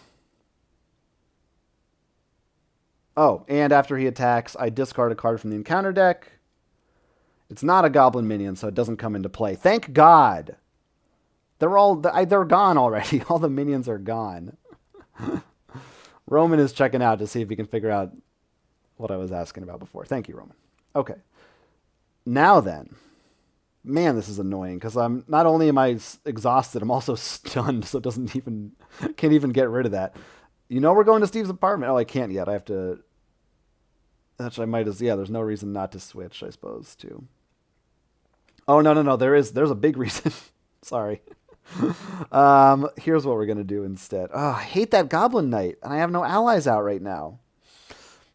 Oh, and after he attacks, I discard a card from the encounter deck. It's not a goblin minion, so it doesn't come into play. Thank God. They're gone already. All the minions are gone. Roman is checking out to see if he can figure out what I was asking about before. Thank you, Roman. Okay. Now then. Man, this is annoying because I'm not only am I exhausted, I'm also stunned, so it can't even get rid of that. You know we're going to Steve's apartment. Oh, I can't yet. I have to. Actually, I might as yeah. There's no reason not to switch, I suppose. Too. Oh no. There's a big reason. Sorry. Here's what we're gonna do instead. Oh, I hate that Goblin Knight, and I have no allies out right now.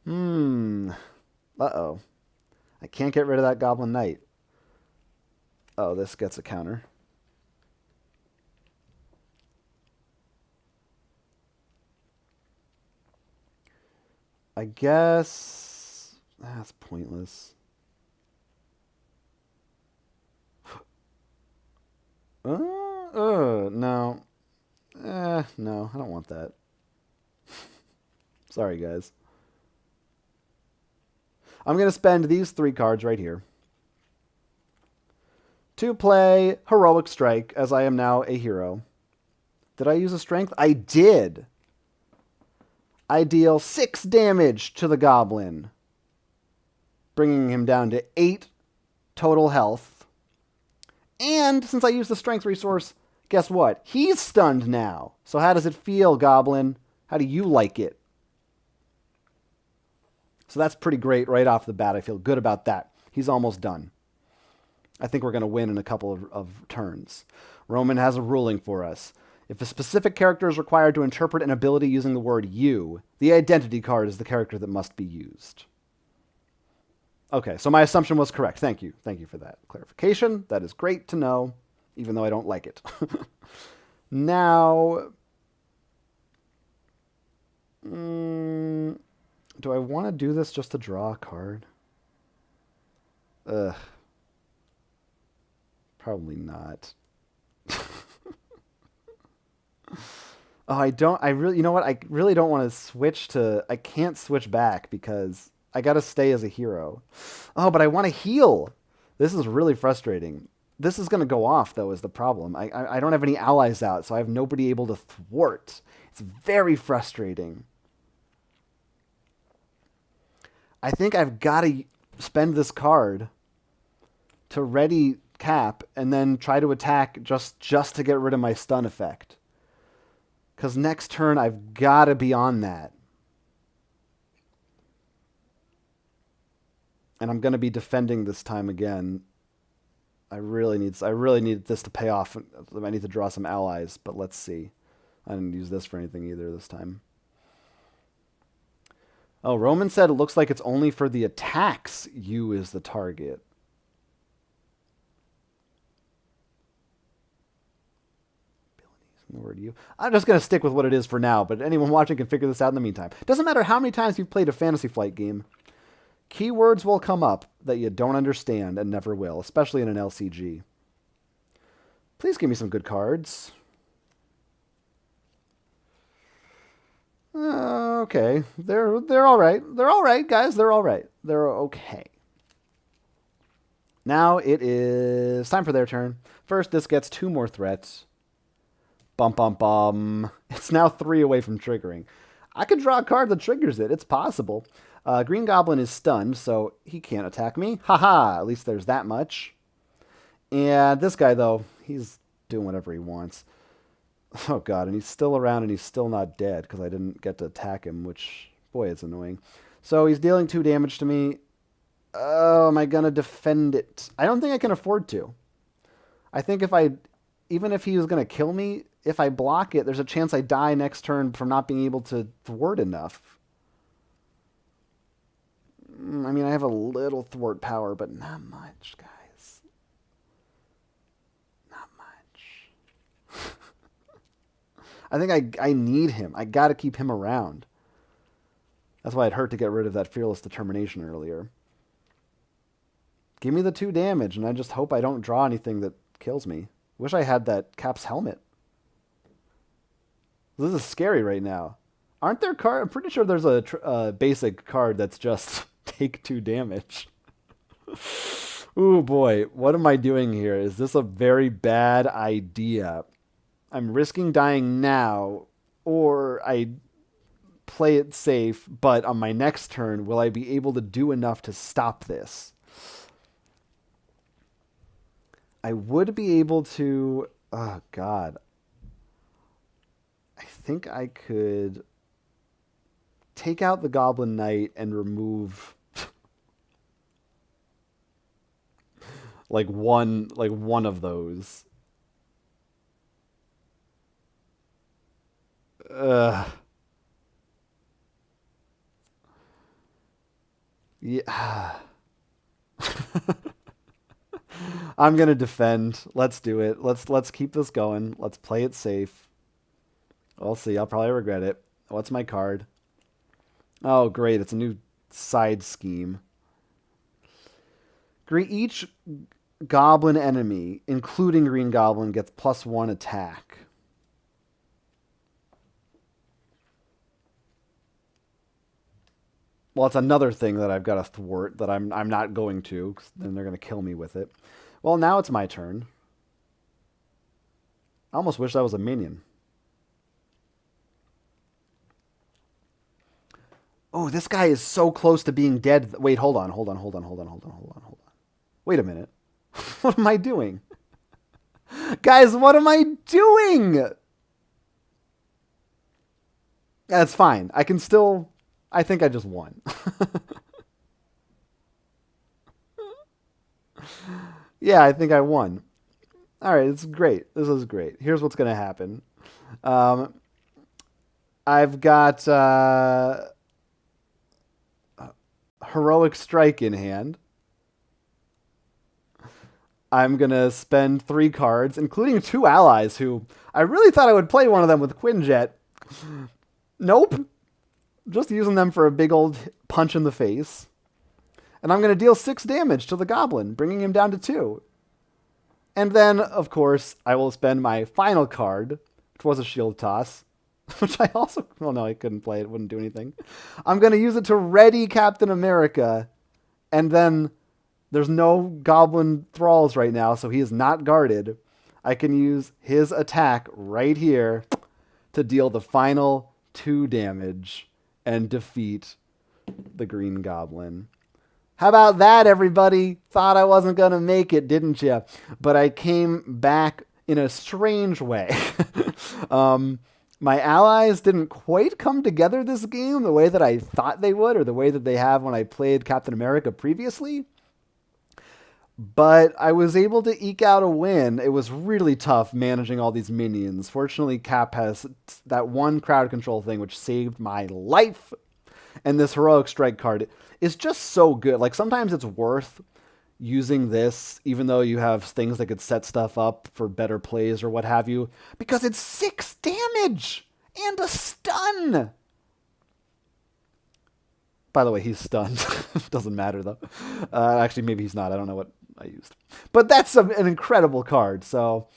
Uh-oh. I can't get rid of that Goblin Knight. Oh, this gets a counter. I guess that's pointless. No. No, I don't want that. Sorry, guys. I'm going to spend these 3 cards right here to play Heroic Strike, as I am now a hero. Did I use a strength? I did. I deal 6 damage to the goblin, bringing him down to 8 total health. And since I used the strength resource, guess what? He's stunned now. So how does it feel, Goblin? How do you like it? So that's pretty great right off the bat. I feel good about that. He's almost done. I think we're going to win in a couple of turns. Roman has a ruling for us. If a specific character is required to interpret an ability using the word you, the identity card is the character that must be used. Okay, so my assumption was correct. Thank you. Thank you for that clarification. That is great to know, even though I don't like it. Now, do I want to do this just to draw a card? Ugh. Probably not. Oh, I don't. I really, you know what? I really don't want to switch to. I can't switch back because I got to stay as a hero. Oh, but I want to heal. This is really frustrating. This is going to go off, though, is the problem. I don't have any allies out, so I have nobody able to thwart. It's very frustrating. I think I've got to spend this card to ready Cap and then try to attack just to get rid of my stun effect. Because next turn, I've got to be on that. And I'm going to be defending this time again. I really need this to pay off. I need to draw some allies, but let's see. I didn't use this for anything either this time. Oh, Roman said it looks like it's only for the attacks you is the target. The word you. I'm just going to stick with what it is for now, but anyone watching can figure this out in the meantime. Doesn't matter how many times you've played a Fantasy Flight game. Keywords will come up that you don't understand and never will, especially in an LCG. Please give me some good cards. Okay. They're all right. They're all right, guys. They're all right. They're okay. Now it is time for their turn. First, this gets 2 more threats. Bum, bum, bum. It's now 3 away from triggering. I could draw a card that triggers it. It's possible. Green Goblin is stunned, so he can't attack me. Haha, at least there's that much. And this guy, though, he's doing whatever he wants. Oh, God, and he's still around, and he's still not dead, because I didn't get to attack him, which, boy, it's annoying. So he's dealing 2 damage to me. Oh, am I going to defend it? I don't think I can afford to. I think even if he was going to kill me, if I block it, there's a chance I die next turn from not being able to thwart enough. I mean, I have a little thwart power, but not much, guys. Not much. I think I need him. I got to keep him around. That's why it hurt to get rid of that Fearless Determination earlier. Give me the 2 damage, and I just hope I don't draw anything that kills me. Wish I had that Cap's helmet. This is scary right now. Aren't there cards? I'm pretty sure there's a basic card that's just take 2 damage. Ooh, boy. What am I doing here? Is this a very bad idea? I'm risking dying now, or I play it safe, but on my next turn, will I be able to do enough to stop this? I would be able to... Oh, God. I think I could take out the Goblin Knight and remove like one of those. Yeah. I'm gonna defend. Let's do it. Let's keep this going. Let's play it safe. We'll see. I'll probably regret it. What's my card? Oh, great. It's a new side scheme. Each goblin enemy, including Green Goblin, gets +1 attack. Well, it's another thing that I've got to thwart that I'm not going to, 'cause then they're going to kill me with it. Well, now it's my turn. I almost wish that was a minion. Oh, this guy is so close to being dead. Wait, hold on. Wait a minute. What am I doing? Guys, what am I doing? That's fine. I can still... I think I just won. Yeah, I think I won. All right, it's great. This is great. Here's what's going to happen. I've got Heroic Strike in hand. I'm going to spend 3 cards, including 2 allies who I really thought I would play one of them with Quinjet. Nope. Just using them for a big old punch in the face. And I'm going to deal 6 damage to the Goblin, bringing him down to 2. And then, of course, I will spend my final card, which was a shield toss, which I also... Well, no, I couldn't play it. It wouldn't do anything. I'm going to use it to ready Captain America, and then... There's no Goblin Thralls right now, so he is not guarded. I can use his attack right here to deal the final 2 damage and defeat the Green Goblin. How about that, everybody? Thought I wasn't going to make it, didn't you? But I came back in a strange way. My allies didn't quite come together this game the way that I thought they would, or the way that they have when I played Captain America previously. But I was able to eke out a win. It was really tough managing all these minions. Fortunately, Cap has that one crowd control thing which saved my life. And this Heroic Strike card is just so good. Like, sometimes it's worth using this, even though you have things that could set stuff up for better plays or what have you, because it's 6 damage and a stun. By the way, he's stunned. Doesn't matter, though. Actually, maybe he's not. I don't know what I used. But that's an incredible card. So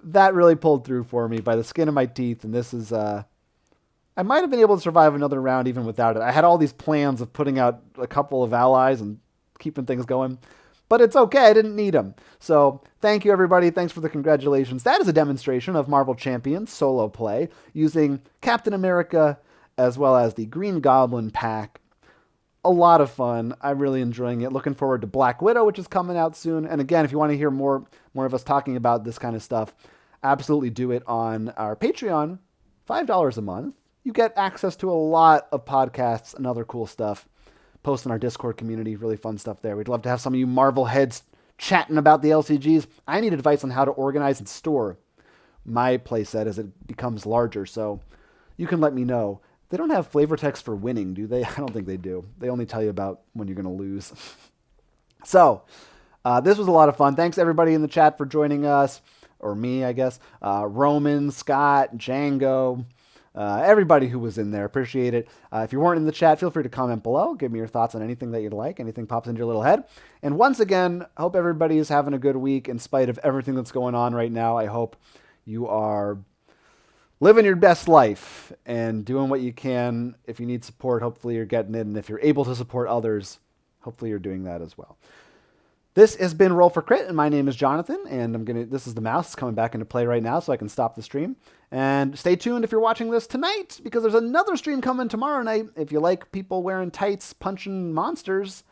that really pulled through for me by the skin of my teeth. And this is... I might have been able to survive another round even without it. I had all these plans of putting out a couple of allies and keeping things going. But it's okay. I didn't need them. So thank you, everybody. Thanks for the congratulations. That is a demonstration of Marvel Champions solo play using Captain America as well as the Green Goblin pack. A lot of fun. I'm really enjoying it. Looking forward to Black Widow, which is coming out soon. And again, if you want to hear more of us talking about this kind of stuff, absolutely do it on our Patreon, $5 a month. You get access to a lot of podcasts and other cool stuff. Post in our Discord community. Really fun stuff there. We'd love to have some of you Marvel heads chatting about the LCGs. I need advice on how to organize and store my playset as it becomes larger, so you can let me know. They don't have flavor text for winning, do they? I don't think they do. They only tell you about when you're going to lose. So, this was a lot of fun. Thanks, everybody in the chat, for joining us. Or me, I guess. Roman, Scott, Django, everybody who was in there. Appreciate it. If you weren't in the chat, feel free to comment below. Give me your thoughts on anything that you'd like. Anything pops into your little head. And once again, I hope everybody is having a good week in spite of everything that's going on right now. I hope you are... living your best life and doing what you can. If you need support, hopefully you're getting it. And if you're able to support others, hopefully you're doing that as well. This has been Roll for Crit, and my name is Jonathan, and this is the mouse coming back into play right now so I can stop the stream. And stay tuned if you're watching this tonight, because there's another stream coming tomorrow night. If you like people wearing tights, punching monsters,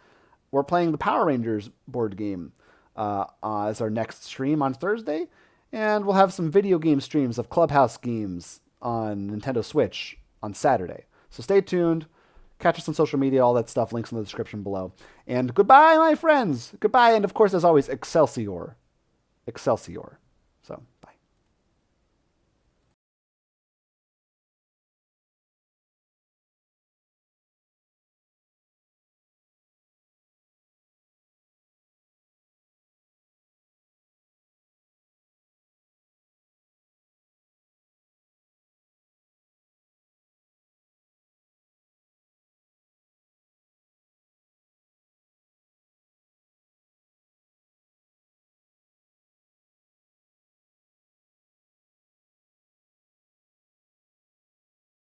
we're playing the Power Rangers board game as our next stream on Thursday. And we'll have some video game streams of Clubhouse games on Nintendo Switch on Saturday. So stay tuned. Catch us on social media, all that stuff. Links in the description below. And goodbye, my friends. Goodbye. And of course, as always, Excelsior. Excelsior.